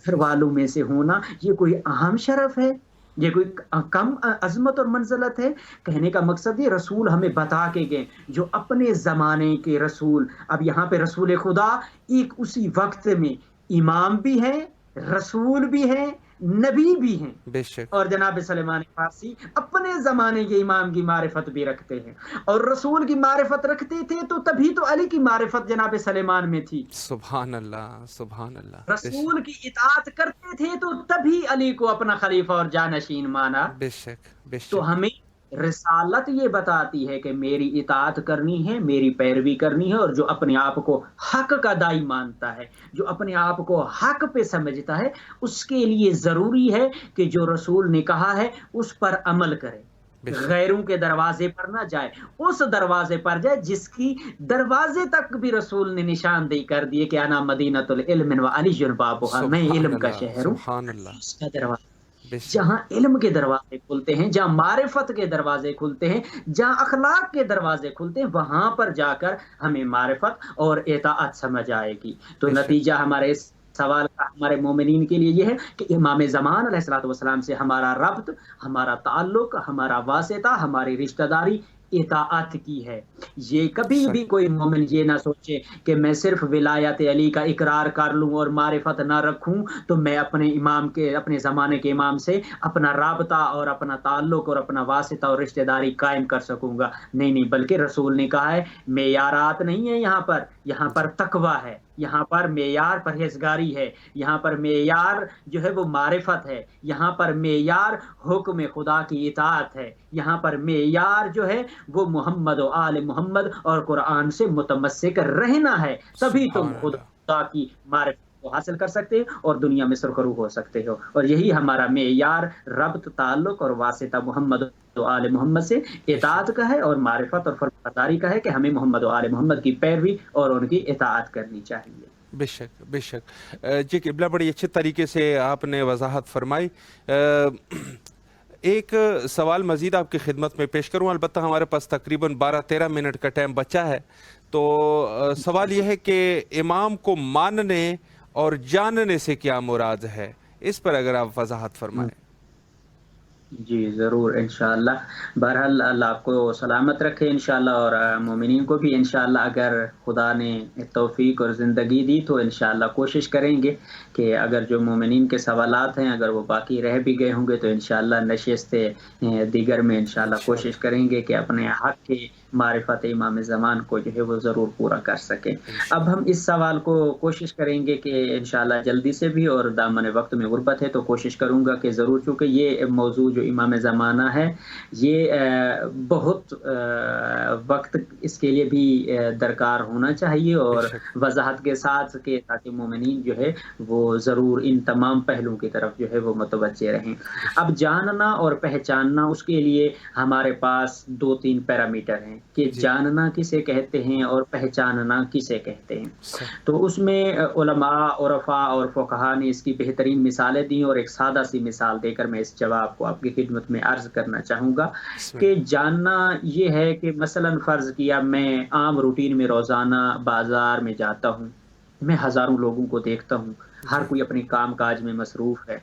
گھر والوں میں سے ہونا یہ کوئی اہم شرف ہے؟ یہ کوئی کم عظمت اور منزلت ہے؟ کہنے کا مقصد یہ رسول ہمیں بتا کے گئے، جو اپنے زمانے کے رسول، اب یہاں پہ رسول خدا ایک اسی وقت میں امام بھی ہیں، رسول بھی ہیں، نبی بھی ہیں، بے شک، اور جناب سلیمان فارسی اپنے زمانے کے امام کی معرفت بھی رکھتے ہیں، اور رسول کی معرفت رکھتے تھے تو تبھی تو علی کی معرفت جناب سلیمان میں تھی۔ سبحان اللہ، سبحان اللہ، بے شک، رسول کی اطاعت کرتے تھے تو تبھی علی کو اپنا خلیفہ اور جانشین مانا۔ بے شک، بے تو شک، ہمیں رسالت یہ بتاتی ہے کہ میری اطاعت کرنی ہے، میری پیروی کرنی ہے، اور جو اپنے آپ کو حق کا دائی مانتا ہے، جو اپنے آپ کو حق پہ سمجھتا ہے، اس کے لیے ضروری ہے کہ جو رسول نے کہا ہے اس پر عمل کرے، بے شک، غیروں کے دروازے پر نہ جائے، اس دروازے پر جائے جس کی دروازے تک بھی رسول نے نشاندہی کر دیے کہ انا مدینۃ العلم وعلی بابھا، میں سبحان علم کا اللہ، شہر ہوں، سبحان اللہ، اس کا دروازہ۔ بے شک، جہاں علم کے دروازے کھلتے ہیں، جہاں معرفت کے دروازے کھلتے ہیں، جہاں اخلاق کے دروازے کھلتے ہیں، وہاں پر جا کر ہمیں معرفت اور اطاعت سمجھ آئے گی۔ تو بے شک، نتیجہ ہمارے اس سوال کا ہمارے مومنین کے لیے یہ ہے کہ امام زمان علیہ الصلوۃ والسلام سے ہمارا ربط، ہمارا تعلق، ہمارا واسطہ، ہماری رشتہ داری اطاعت کی ہے۔ یہ کبھی بھی صحیح، کوئی مومن یہ نہ سوچے کہ میں صرف ولایت علی کا اقرار کر لوں اور معرفت نہ رکھوں تو میں اپنے امام کے، اپنے زمانے کے امام سے اپنا رابطہ اور اپنا تعلق اور اپنا واسطہ اور رشتہ داری قائم کر سکوں گا۔ نہیں نہیں، بلکہ رسول نے کہا ہے معیارات نہیں ہے یہاں جی، پر تقویٰ ہے، یہاں پر معیار پرہیزگاری ہے، یہاں پر معیار جو ہے وہ معرفت ہے، یہاں پر معیار حکم خدا کی اطاعت ہے، یہاں پر معیار جو ہے وہ محمد و آل محمد اور قرآن سے متمسک رہنا ہے۔ تبھی تم سبحان اللہ، خدا کی معرفت کو حاصل کر سکتے ہو اور دنیا میں سرخرو ہو سکتے ہو، اور یہی ہمارا معیار ربط، تعلق اور واسطہ محمد و آل محمد سے بے اطاعت شک، کا ہے، اور معرفت اور فرمانبرداری کا ہے کہ ہمیں محمد و آل محمد کی پیروی اور ان کی اطاعت کرنی چاہیے۔ بے شک، بے شک، جی قبلہ بڑی اچھے طریقے سے آپ نے وضاحت فرمائی۔ ایک سوال مزید آپ کی خدمت میں پیش کروں، البتہ ہمارے پاس تقریباً 12-13 منٹ کا ٹائم بچا ہے، تو سوال یہ ہے کہ امام کو ماننے اور جاننے سے کیا مراد ہے، اس پر اگر آپ وضاحت فرمائیں۔ جی ضرور، انشاءاللہ۔ بہرحال اللہ آپ کو سلامت رکھے انشاءاللہ، اور مومنین کو بھی انشاءاللہ، اگر خدا نے توفیق اور زندگی دی تو انشاءاللہ کوشش کریں گے کہ اگر جو مومنین کے سوالات ہیں اگر وہ باقی رہ بھی گئے ہوں گے تو انشاءاللہ نشست دیگر میں انشاءاللہ کوشش انشاءاللہ، کریں گے کہ اپنے حق کے معرفت امام زمان کو جو ہے وہ ضرور پورا کر سکیں۔ اب انشاءاللہ، ہم اس سوال کو کوشش کریں گے کہ انشاءاللہ جلدی سے بھی، اور دامن وقت میں غربت ہے تو کوشش کروں گا کہ ضرور، چونکہ یہ موضوع جو امام زمانہ ہے یہ بہت وقت اس کے لیے بھی درکار ہونا چاہیے، بے اور شک، وضاحت کے ساتھ کہ تاکہ مومنین جو ہے وہ ضرور ان تمام پہلوؤں کی طرف جو ہے وہ متوجہ رہیں۔ بے اب شک، جاننا اور پہچاننا، اس کے لیے ہمارے پاس 2-3 پیرامیٹر ہیں کہ جی، جاننا کسے کہتے ہیں اور پہچاننا کسے کہتے ہیں۔ صحیح، تو اس میں علماء، عرفاء اور فقہاء نے اس کی بہترین مثالیں دیں، اور ایک سادہ سی مثال دے کر میں اس جواب کو آپ کی خدمت میں عرض کرنا چاہوں گا بسم کہ اللہ، جاننا یہ ہے کہ مثلا فرض کیا میں عام روٹین میں روزانہ بازار میں جاتا ہوں، میں ہزاروں لوگوں کو دیکھتا ہوں، ہر جی، کوئی اپنے کام کاج میں مصروف ہے،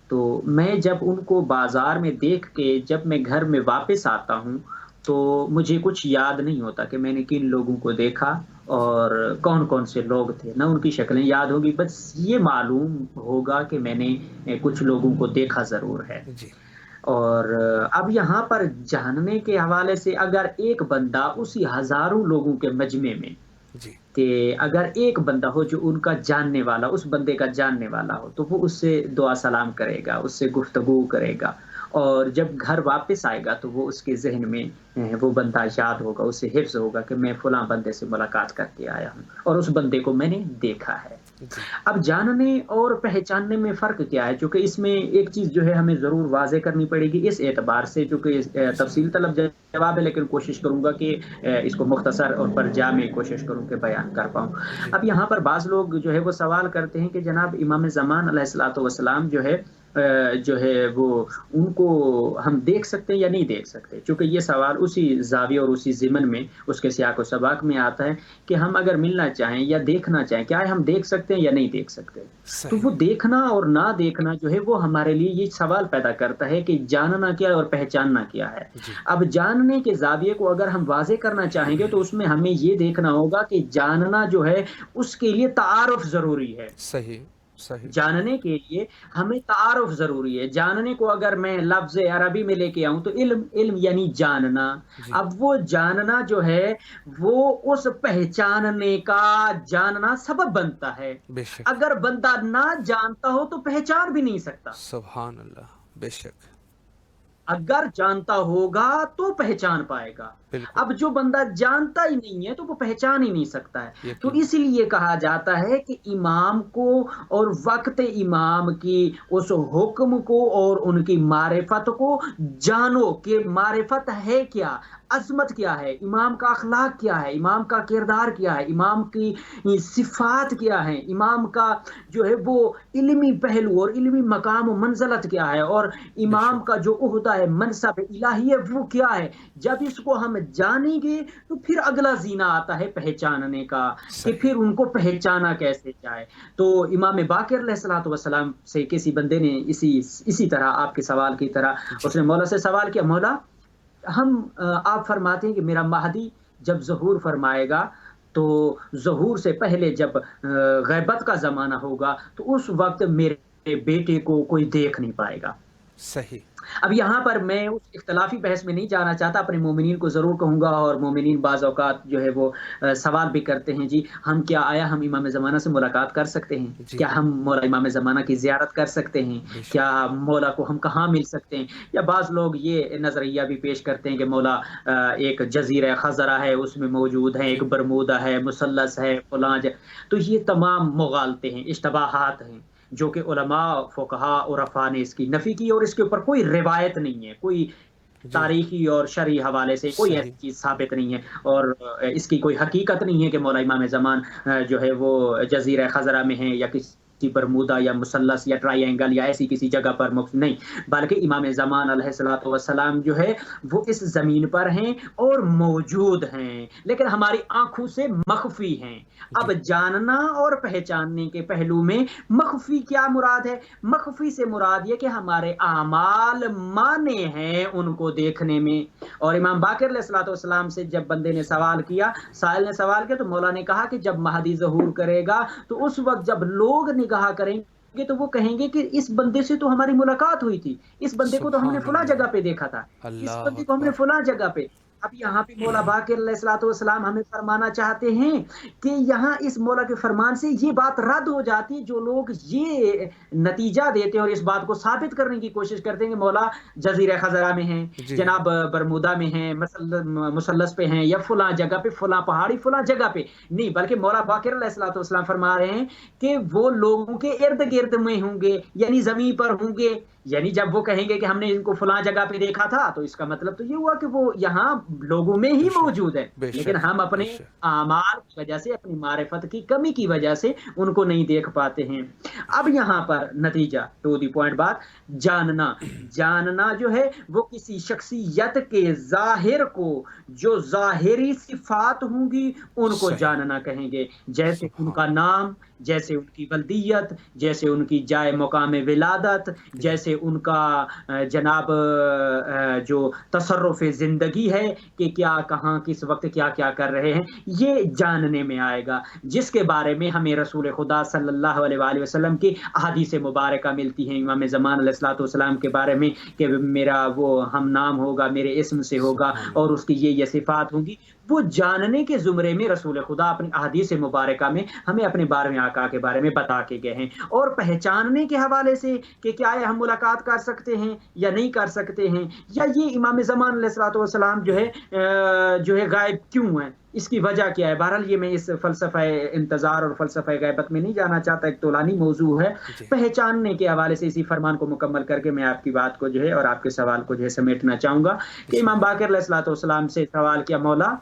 تو میں جب ان کو بازار میں دیکھ کے جب میں گھر میں واپس آتا ہوں تو مجھے کچھ یاد نہیں ہوتا کہ میں نے کن لوگوں کو دیکھا اور کون کون سے لوگ تھے، نہ ان کی شکلیں یاد ہوگی، بس یہ معلوم ہوگا کہ میں نے کچھ لوگوں کو دیکھا ضرور ہے۔ جی اور اب یہاں پر جاننے کے حوالے سے اگر ایک بندہ اسی ہزاروں لوگوں کے مجمع میں، جی کہ اگر ایک بندہ ہو جو ان کا جاننے والا، اس بندے کا جاننے والا ہو، تو وہ اس سے دعا سلام کرے گا، اس سے گفتگو کرے گا، اور جب گھر واپس آئے گا تو وہ اس کے ذہن میں وہ بندہ یاد ہوگا، اسے حفظ ہوگا کہ میں فلاں بندے سے ملاقات کر کے آیا ہوں اور اس بندے کو میں نے دیکھا ہے۔ جی اب جاننے اور پہچاننے میں فرق کیا ہے؟ چونکہ اس میں ایک چیز جو ہے ہمیں ضرور واضح کرنی پڑے گی اس اعتبار سے، چونکہ تفصیل طلب جواب ہے، لیکن کوشش کروں گا کہ اس کو مختصر اور پر جامع کوشش کروں کہ بیان کر پاؤں۔ جی اب یہاں پر بعض لوگ جو ہے وہ سوال کرتے ہیں کہ جناب امام زمان علیہ الصلوۃ والسلام جو ہے وہ ان کو ہم دیکھ سکتے ہیں یا نہیں دیکھ سکتے؟ چونکہ یہ سوال اسی زاویہ اور اسی ضمن میں اس کے سیاق و سباق میں آتا ہے کہ ہم اگر ملنا چاہیں یا دیکھنا چاہیں، کیا ہم دیکھ سکتے ہیں یا نہیں دیکھ سکتے؟ تو صحیح وہ دیکھنا اور نہ دیکھنا جو ہے وہ ہمارے لیے یہ سوال پیدا کرتا ہے کہ جاننا کیا ہے اور پہچاننا کیا ہے۔ جی اب جاننے کے زاویے کو اگر ہم واضح کرنا چاہیں گے تو اس میں ہمیں یہ دیکھنا ہوگا کہ جاننا جو ہے اس کے لیے تعارف ضروری ہے۔ صحیح صحیح جاننے کے لیے ہمیں تعارف ضروری ہے۔ جاننے کو اگر میں لفظ عربی میں لے کے آؤں تو علم یعنی جاننا۔ جی اب وہ جاننا جو ہے وہ اس پہچاننے کا جاننا سبب بنتا ہے۔ بے شک اگر بندہ نہ جانتا ہو تو پہچان بھی نہیں سکتا، سبحان اللہ بے شک اگر جانتا ہوگا تو پہچان پائے گا۔ بالکل اب جو بندہ جانتا ہی نہیں ہے تو وہ پہچان ہی نہیں سکتا ہے۔ تو یقین اسی لیے کہا جاتا ہے کہ امام کو اور وقت امام کی اس حکم کو اور ان کی معرفت کو جانو کہ معرفت ہے کیا، عظمت کیا ہے، امام کا اخلاق کیا ہے، امام کا کردار کیا ہے، امام کی صفات کیا ہے، امام کا جو ہے وہ علمی پہلو اور علمی مقام و منزلت کیا ہے، اور بے امام شک کا جو عہدہ ہے، منصب الہی ہے، وہ کیا ہے۔ جب اس کو ہم جانیں گے تو پھر اگلا زینہ آتا ہے پہچاننے کا، کہ صحیح پھر ان کو پہچانا کیسے جائے۔ تو امام باقر علیہ الصلوۃ والسلام سے کسی بندے نے اسی طرح آپ کے سوال کی طرح جی اس نے مولا سے سوال کیا، مولا آپ فرماتے ہیں کہ میرا مہدی جب ظہور فرمائے گا تو ظہور سے پہلے جب غیبت کا زمانہ ہوگا تو اس وقت میرے بیٹے کو کوئی دیکھ نہیں پائے گا۔ صحیح اب یہاں پر میں اس اختلافی بحث میں نہیں جانا چاہتا، اپنے مومنین کو ضرور کہوں گا، اور مومنین بعض اوقات جو ہے وہ سوال بھی کرتے ہیں، جی ہم کیا آیا ہم امام زمانہ سے ملاقات کر سکتے ہیں؟ جی کیا ہم مولا امام زمانہ کی زیارت کر سکتے ہیں؟ بے شک کیا مولا کو ہم کہاں مل سکتے ہیں؟ یا بعض لوگ یہ نظریہ بھی پیش کرتے ہیں کہ مولا ایک جزیرہ خضرہ ہے اس میں موجود ہے، جی ایک برمودا ہے، مثلث ہے، فلاں تو یہ تمام مغالطے ہیں، اشتباہات ہیں، جو کہ علماء فقہا عرفاء نے اس کی نفی کی، اور اس کے اوپر کوئی روایت نہیں ہے، کوئی جی تاریخی اور شرعی حوالے سے کوئی صحیح ایسی چیز ثابت نہیں ہے، اور اس کی کوئی حقیقت نہیں ہے کہ مولا امام زمان جو ہے وہ جزیرہ خضرہ میں ہیں یا کسی برمودا یا مثلث یا ٹرائی اینگل یا ایسی کسی جگہ پر نہیں، بلکہ امام زمان علیہ الصلوۃ والسلام جو ہے وہ اس زمین پر ہیں اور موجود ہیں، لیکن ہماری آنکھوں سے مخفی ہیں۔ اب جی جاننا اور پہچاننے کے پہلو میں مخفی کیا مراد ہے؟ مخفی سے مراد یہ کہ ہمارے اعمال مانے ہیں ان کو دیکھنے میں۔ اور امام باقر علیہ الصلوۃ والسلام سے جب بندے نے سوال کیا، سائل نے سوال کیا، تو مولا نے کہا کہ جب مہدی ظہور کرے گا تو اس وقت جب لوگ نگاہ کریں گے تو وہ کہیں گے کہ اس بندے سے تو ہماری ملاقات ہوئی تھی، اس بندے کو تو ہم نے سبحان فلاں اللہ جگہ پہ دیکھا تھا، اس اللہ بندے کو ہم نے اکبر فلاں جگہ پہ۔ اب یہاں پہ مولا باقر علیہ الصلوۃ والسلام ہمیں فرمانا چاہتے ہیں کہ یہاں اس مولا کے فرمان سے یہ بات رد ہو جاتی ہے، جو لوگ یہ نتیجہ دیتے ہیں اور اس بات کو ثابت کرنے کی کوشش کرتے ہیں کہ مولا جزیرہ خضرہ میں ہیں، جی جناب برمودا میں ہیں، مثلث پہ ہیں، یا فلاں جگہ پہ، فلاں پہاڑی فلاں جگہ پہ نہیں، بلکہ مولا باقر علیہ الصلوۃ والسلام فرما رہے ہیں کہ وہ لوگوں کے ارد گرد میں ہوں گے، یعنی زمین پر ہوں گے، یعنی جب وہ کہیں گے کہ ہم نے ان کو فلاں جگہ پہ دیکھا تھا تو اس کا مطلب تو یہ ہوا کہ وہ یہاں لوگوں میں ہی بے شک موجود ہے، بے لیکن شک ہم بے اپنے شک اعمال کی وجہ سے، اپنی معرفت کی کمی کی وجہ سے ان کو نہیں دیکھ پاتے ہیں۔ اب یہاں پر نتیجہ ٹو دی پوائنٹ بات، جاننا جو ہے وہ کسی شخصیت کے ظاہر کو، جو ظاہری صفات ہوں گی ان کو صحیح جاننا کہیں گے، جیسے ان سبحان کا نام، جیسے ان کی ولدیت، جیسے ان کی جائے مقام ولادت، جیسے ان کا جناب جو تصرف زندگی ہے کہ کیا کہاں کس وقت کیا کیا کر رہے ہیں، یہ جاننے میں آئے گا، جس کے بارے میں ہمیں رسول خدا صلی اللہ علیہ وآلہ وسلم کی احادیث مبارکہ ملتی ہیں امام زمان علیہ الصلوۃ والسلام کے بارے میں کہ میرا وہ ہم نام ہوگا، میرے اسم سے ہوگا اور اس کی یہ صفات ہوں گی۔ وہ جاننے کے زمرے میں رسول خدا اپنی احادیث مبارکہ میں ہمیں اپنے 12ویں آقا کے بارے میں بتا کے گئے ہیں، اور پہچاننے کے حوالے سے کہ کیا ہم ملاقات کر سکتے ہیں یا نہیں کر سکتے ہیں، یا یہ امام زمان علیہ الصلوۃ والسلام جو ہے غائب کیوں ہیں، اس کی وجہ کیا ہے۔ بہرحال یہ میں اس فلسفہ انتظار اور فلسفہ غیبت میں نہیں جانا چاہتا، ایک طولانی موضوع ہے۔ پہچاننے کے حوالے سے اسی فرمان کو مکمل کر کے میں آپ کی بات کو جو ہے اور آپ کے سوال کو جو ہے سمیٹنا چاہوں گا کہ امام باقر علیہ الصلوۃ والسلام سے سوال کیا، مولا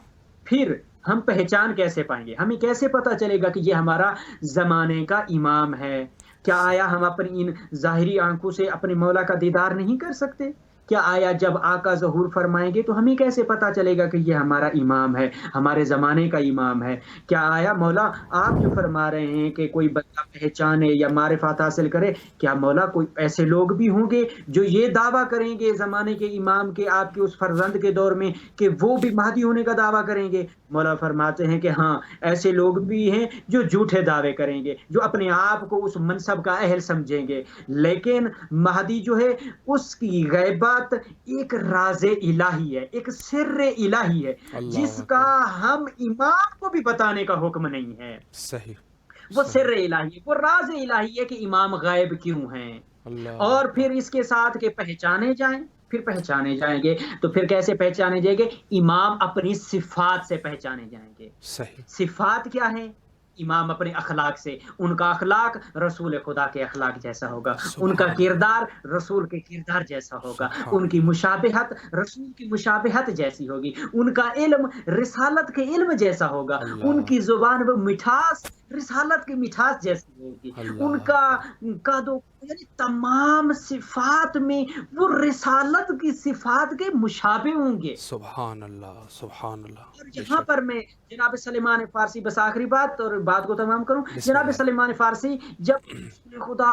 پھر ہم پہچان کیسے پائیں گے، ہمیں کیسے پتہ چلے گا کہ یہ ہمارا زمانے کا امام ہے؟ کیا آیا ہم اپنی ان ظاہری آنکھوں سے اپنے مولا کا دیدار نہیں کر سکتے؟ کیا آیا جب آقا ظہور فرمائیں گے تو ہمیں کیسے پتا چلے گا کہ یہ ہمارا امام ہے، ہمارے زمانے کا امام ہے؟ کیا آیا مولا آپ جو فرما رہے ہیں کہ کوئی بندہ پہچانے یا معرفت حاصل کرے، کیا مولا کوئی ایسے لوگ بھی ہوں گے جو یہ دعویٰ کریں گے زمانے کے امام کے، آپ کے اس فرزند کے دور میں، کہ وہ بھی مہدی ہونے کا دعویٰ کریں گے؟ مولا فرماتے ہیں کہ ہاں، ایسے لوگ بھی ہیں جو جھوٹے دعوے کریں گے، جو اپنے آپ کو اس منصب کا اہل سمجھیں گے، لیکن مہدی جو ہے اس کی غیبت ایک راز الہی ہے، ایک سر الہی ہے، جس کا ہم امام کو بھی بتانے کا حکم نہیں ہے۔ صحیح، وہ سر الہی ہے، وہ راز الہی ہے کہ امام غائب کیوں ہیں۔ اور پھر اس کے ساتھ کہ پہچانے جائیں، پھر پہچانے جائیں گے تو پھر کیسے پہچانے جائیں گے؟ امام اپنی صفات سے پہچانے جائیں گے۔ صفات کیا ہیں؟ امام اپنے اخلاق سے، ان کا اخلاق رسول خدا کے اخلاق جیسا ہوگا، ان کا کردار رسول کے کردار جیسا ہوگا، ان کی مشابہت رسول کی مشابہت جیسی ہوگی، ان کا علم رسالت کے علم جیسا ہوگا، ان کی زبان و مٹھاس رسالت کی مٹھاس جیسی ہوگی، ان کا قدو یعنی تمام صفات میں وہ رسالت کی صفات کے مشابہ ہوں گے۔ سبحان اللہ، سبحان اللہ۔ اور یہاں پر میں جناب سلیمان فارسی، بس آخری بات اور بات کو تمام کروں، جناب سلیمان فارسی جب خدا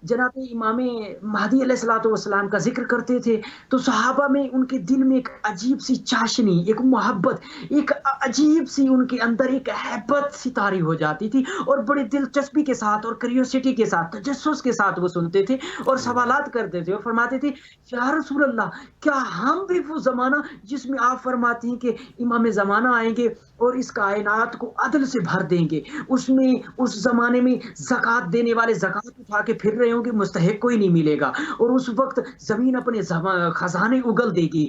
جناب امام مہدی علیہ الصلوۃ والسلام کا ذکر کرتے تھے تو صحابہ میں ان کے دل میں ایک عجیب سی چاشنی، ایک محبت، ایک عجیب سی ان کے اندر ایک ہیبت سی طاری ہو جاتی تھی، اور بڑی دلچسپی کے ساتھ اور کریوسٹی کے ساتھ، تجسس کے ساتھ وہ سنتے تھے اور سوالات کرتے تھے اور فرماتے تھے یا رسول اللہ، کیا ہم بھی وہ زمانہ جس میں آپ فرماتے ہیں کہ امام زمانہ آئیں گے اور اس کائنات کو عدل سے بھر دیں گے، اس میں اس زمانے میں زکوٰۃ دینے والے زکوٰۃ اٹھا کے پھر رہے ہوں گے، مستحق کوئی نہیں ملے گا، اور اس وقت زمین اپنے خزانے اگل دے گی،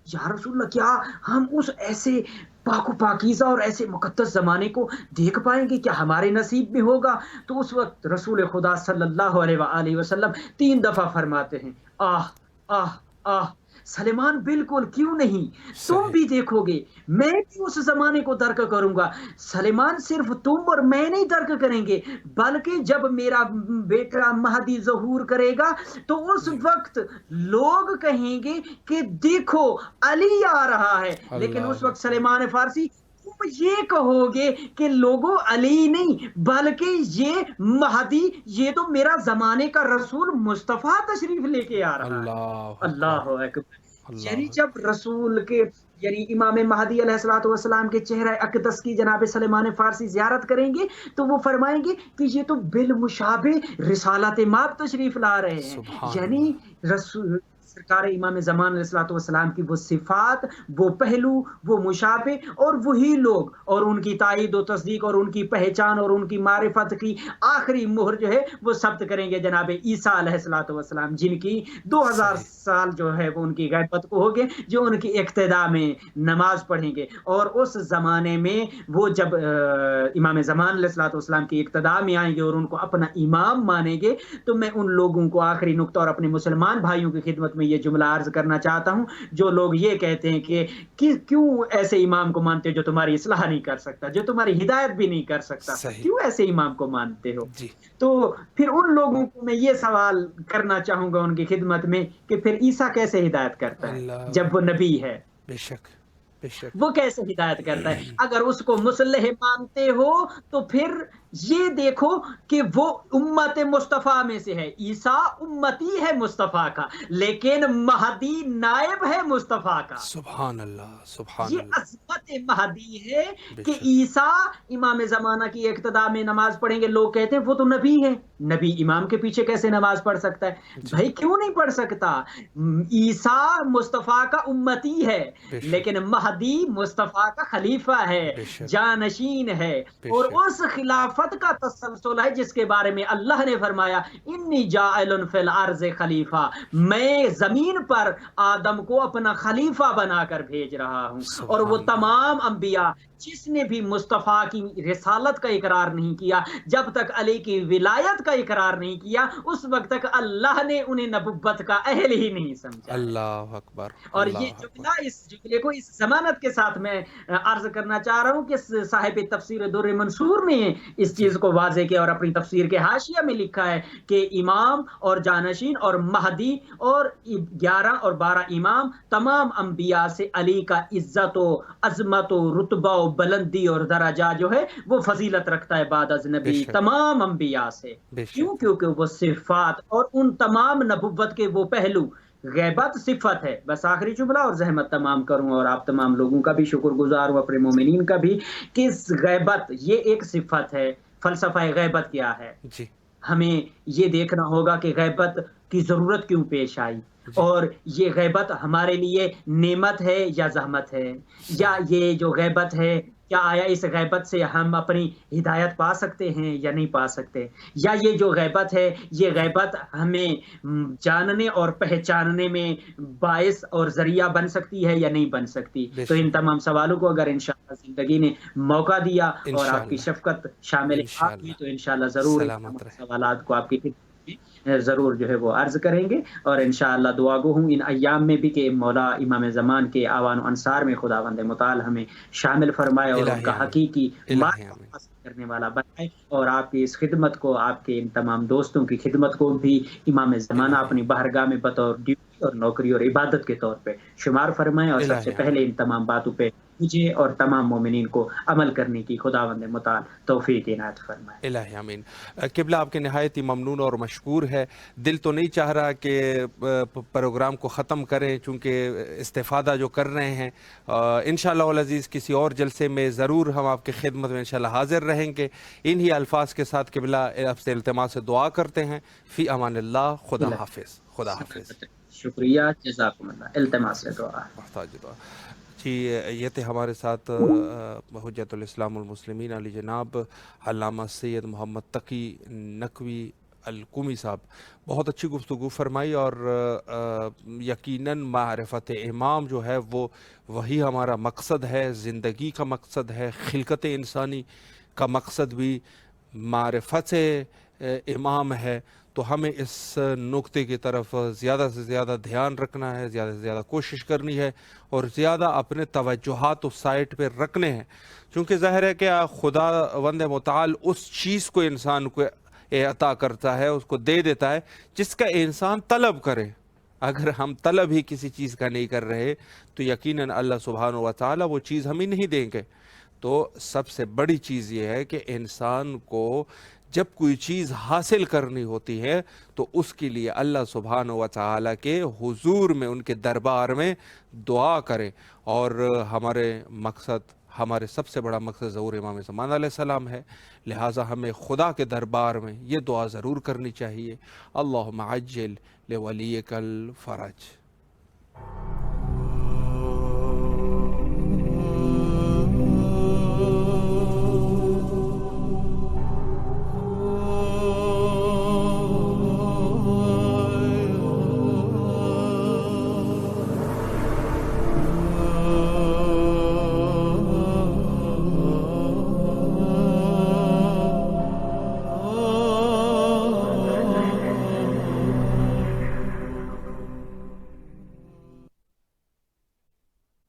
یا رسول اللہ کیا ہم اس ایسے پاک و پاکیزہ اور ایسے مقدس زمانے کو دیکھ پائیں گے؟ کیا ہمارے نصیب میں ہوگا؟ تو اس وقت رسول خدا صلی اللہ علیہ وآلہ وسلم 3 دفعہ فرماتے ہیں آہ آہ آہ۔ سلیمان بالکل کیوں نہیں، تم بھی دیکھو گے، میں بھی اس زمانے کو درک کروں گا۔ سلیمان صرف تم اور میں نہیں درک کریں گے، بلکہ جب میرا بیٹا مہدی ظہور کرے گا تو اس وقت لوگ کہیں گے کہ دیکھو علی آ رہا ہے، لیکن اس وقت سلیمان فارسی تم یہ کہو گے کہ لوگوں علی نہیں بلکہ یہ مہدی، یہ تو میرا زمانے کا رسول مصطفیٰ تشریف لے کے آ رہا ہے۔ اللہ اکبر۔ یعنی جب رسول کے یعنی امام مہدی علیہ الصلوۃ والسلام کے چہرہ اقدس کی جناب سلیمان فارسی زیارت کریں گے تو وہ فرمائیں گے کہ یہ تو بالمشابہ رسالت ماب تشریف لا رہے ہیں، یعنی رسول سرکار امام زمان علیہ الصلوۃ والسلام کی وہ صفات، وہ پہلو، وہ مشابہ، اور وہی لوگ اور ان کی تائید و تصدیق اور ان کی پہچان اور ان کی معرفت کی آخری مہر جو ہے وہ ثبت کریں گے جناب عیسیٰ علیہ الصلوۃ والسلام، جن کی 2000 سال جو ہے وہ ان کی غیبت کو ہوگے، جو ان کی اقتدا میں نماز پڑھیں گے، اور اس زمانے میں وہ جب امام زمان علیہ الصلوۃ والسلام کی اقتدا میں آئیں گے اور ان کو اپنا امام مانیں گے، تو میں ان لوگوں کو آخری نقطہ اور اپنے مسلمان بھائیوں کی خدمت میں یہ جملہ عرض کرنا چاہتا ہوں جو لوگ یہ کہتے ہیں کہ کیوں ایسے امام کو مانتے ہو جو تمہاری اصلاح نہیں کر سکتا، جو تمہاری ہدایت بھی نہیں کر سکتا، کیوں ایسے امام کو مانتے ہو؟ تو پھر ان لوگوں کو میں یہ سوال کرنا چاہوں گا ان کی خدمت میں کہ پھر عیسیٰ کیسے ہدایت کرتا ہے جب وہ نبی ہے؟ بے شک وہ کیسے ہدایت کرتا ہے؟ اگر اس کو مصلح مانتے ہو تو پھر یہ دیکھو کہ وہ امت مصطفیٰ میں سے ہے، عیسیٰ امتی ہے مصطفیٰ کا، لیکن مہدی نائب ہے مصطفیٰ کا۔ سبحان اللہ، سبحان یہ اللہ، عظمت مہدی ہے بے کہ شک، عیسیٰ امام زمانہ کی اقتداء میں نماز پڑھیں گے، لوگ کہتے ہیں وہ تو نبی ہے، نبی امام کے پیچھے کیسے نماز پڑھ سکتا ہے؟ جی، بھائی کیوں نہیں پڑھ سکتا؟ عیسیٰ مصطفیٰ کا امتی ہے، بے شک، لیکن مہدی مصطفیٰ کا خلیفہ ہے، بے شک، جانشین ہے، بے اور شک، اس خلافت کا تسلسل ہے جس کے بارے میں اللہ نے فرمایا انی جاعل فی الارض خلیفہ، میں زمین پر آدم کو اپنا خلیفہ بنا کر بھیج رہا ہوں۔ اور وہ سبحان اللہ، تمام انبیاء جس نے بھی مصطفیٰ کی رسالت کا اقرار نہیں کیا، جب تک علی کی ولایت کا اقرار نہیں کیا، اس وقت تک اللہ نے انہیں نبوت کا اہل ہی نہیں سمجھا ہے۔ اللہ اکبر، اور یہ اللہ اکبر، جملہ، اس جملے کو اس ضمانت کے ساتھ میں عرض کرنا چاہ رہا ہوں کہ صاحب تفسیر در منصور نے اس چیز کو واضح کیا اور اپنی تفسیر کے حاشیہ میں لکھا ہے کہ امام اور جانشین اور مہدی اور 11 اور 12 امام تمام انبیاء سے علی کا عزت و عظمت و رتبہ و بلندی اور درجہ جو ہے وہ فضیلت رکھتا ہے بعد از بے نبی شک، تمام انبیاء سے۔ بے کیوں؟ شک، کیونکہ وہ صفات اور ان تمام نبوت کے وہ پہلو، غیبت صفت ہے۔ بس آخری جملہ اور زحمت تمام کروں، اور آپ تمام لوگوں کا بھی شکر گزار ہوں، اپنے مومنین کا بھی، کہ غیبت یہ ایک صفت ہے۔ فلسفہ غیبت کیا ہے؟ جی، ہمیں یہ دیکھنا ہوگا کہ غیبت کی ضرورت کیوں پیش آئی، جی، اور یہ غیبت ہمارے لیے نعمت ہے یا زحمت ہے، یا یہ جو غیبت ہے کیا آیا اس غیبت سے ہم اپنی ہدایت پا سکتے ہیں یا نہیں پا سکتے، یا یہ جو غیبت ہے یہ غیبت ہمیں جاننے اور پہچاننے میں باعث اور ذریعہ بن سکتی ہے یا نہیں بن سکتی۔ بے تو ان شک، تمام سوالوں کو اگر انشاءاللہ زندگی نے موقع دیا اور آپ کی انشاءاللہ، شفقت شامل آپ ہوئی انشاءاللہ، تو انشاءاللہ ضرور ان سلامت تمام رہے، سوالات کو آپ کی خدمت میں ضرور جو ہے وہ عرض کریں گے، اور انشاءاللہ دعا گو ہوں ان ایام میں بھی کہ مولا امام زمان کے آوان و انصار میں خداوند متعال ہمیں شامل فرمائے اور ان الہی کا آمین، حقیقی الہی معرفت آمین، حاصل کرنے والا بنائے، اور آپ کی اس خدمت کو، آپ کے ان تمام دوستوں کی خدمت کو بھی امام زمانہ الہی اپنی بارگاہ میں بطور ڈیوٹی اور نوکری اور عبادت کے طور پہ شمار فرمائیں، اور سب سے الہی آمین، پہلے ان تمام باتوں پہ مجھے اور تمام مومنین کو عمل کرنے کی خداوند متعال توفیق عنایت فرمائے۔ الہی آمین۔ قبلہ آپ کے نہایت ہی ممنون اور مشکور ہے۔ دل تو نہیں چاہ رہا کہ پروگرام کو ختم کریں، چونکہ استفادہ جو کر رہے ہیں، انشاءاللہ العزیز کسی اور جلسے میں ضرور ہم آپ کی خدمت میں انشاءاللہ حاضر رہیں گے۔ انہی الفاظ کے ساتھ قبلہ آپ سے التماس سے دعا کرتے ہیں۔ فی امان اللہ، خدا حافظ، خدا حافظ۔ شکریہ، جزاکم اللہ، التماس سے دعا۔ محتاج دعا۔ جی، یہ تھے ہمارے ساتھ حجت الاسلام المسلمین علی جناب علامہ سید محمد تقی نقوی القمی صاحب۔ بہت اچھی گفتگو فرمائی، اور یقیناً معرفت امام جو ہے وہ وہی ہمارا مقصد ہے، زندگی کا مقصد ہے، خلقت انسانی کا مقصد بھی معرفت امام ہے۔ تو ہمیں اس نقطے کی طرف زیادہ سے زیادہ دھیان رکھنا ہے، زیادہ سے زیادہ کوشش کرنی ہے، اور زیادہ اپنے توجہات اس سائٹ پہ رکھنے ہیں، چونکہ ظاہر ہے کہ خدا وند متعال اس چیز کو انسان کو عطا کرتا ہے، اس کو دے دیتا ہے جس کا انسان طلب کرے۔ اگر ہم طلب ہی کسی چیز کا نہیں کر رہے تو یقیناً اللہ سبحانہ و تعالی وہ چیز ہمیں نہیں دیں گے۔ تو سب سے بڑی چیز یہ ہے کہ انسان کو جب کوئی چیز حاصل کرنی ہوتی ہے تو اس کے لیے اللہ سبحانہ و تعالی کے حضور میں، ان کے دربار میں دعا کرے، اور ہمارے سب سے بڑا مقصد ظہور امام زمان علیہ السلام ہے، لہٰذا ہمیں خدا کے دربار میں یہ دعا ضرور کرنی چاہیے، اللہم عجل لولیک الفرج۔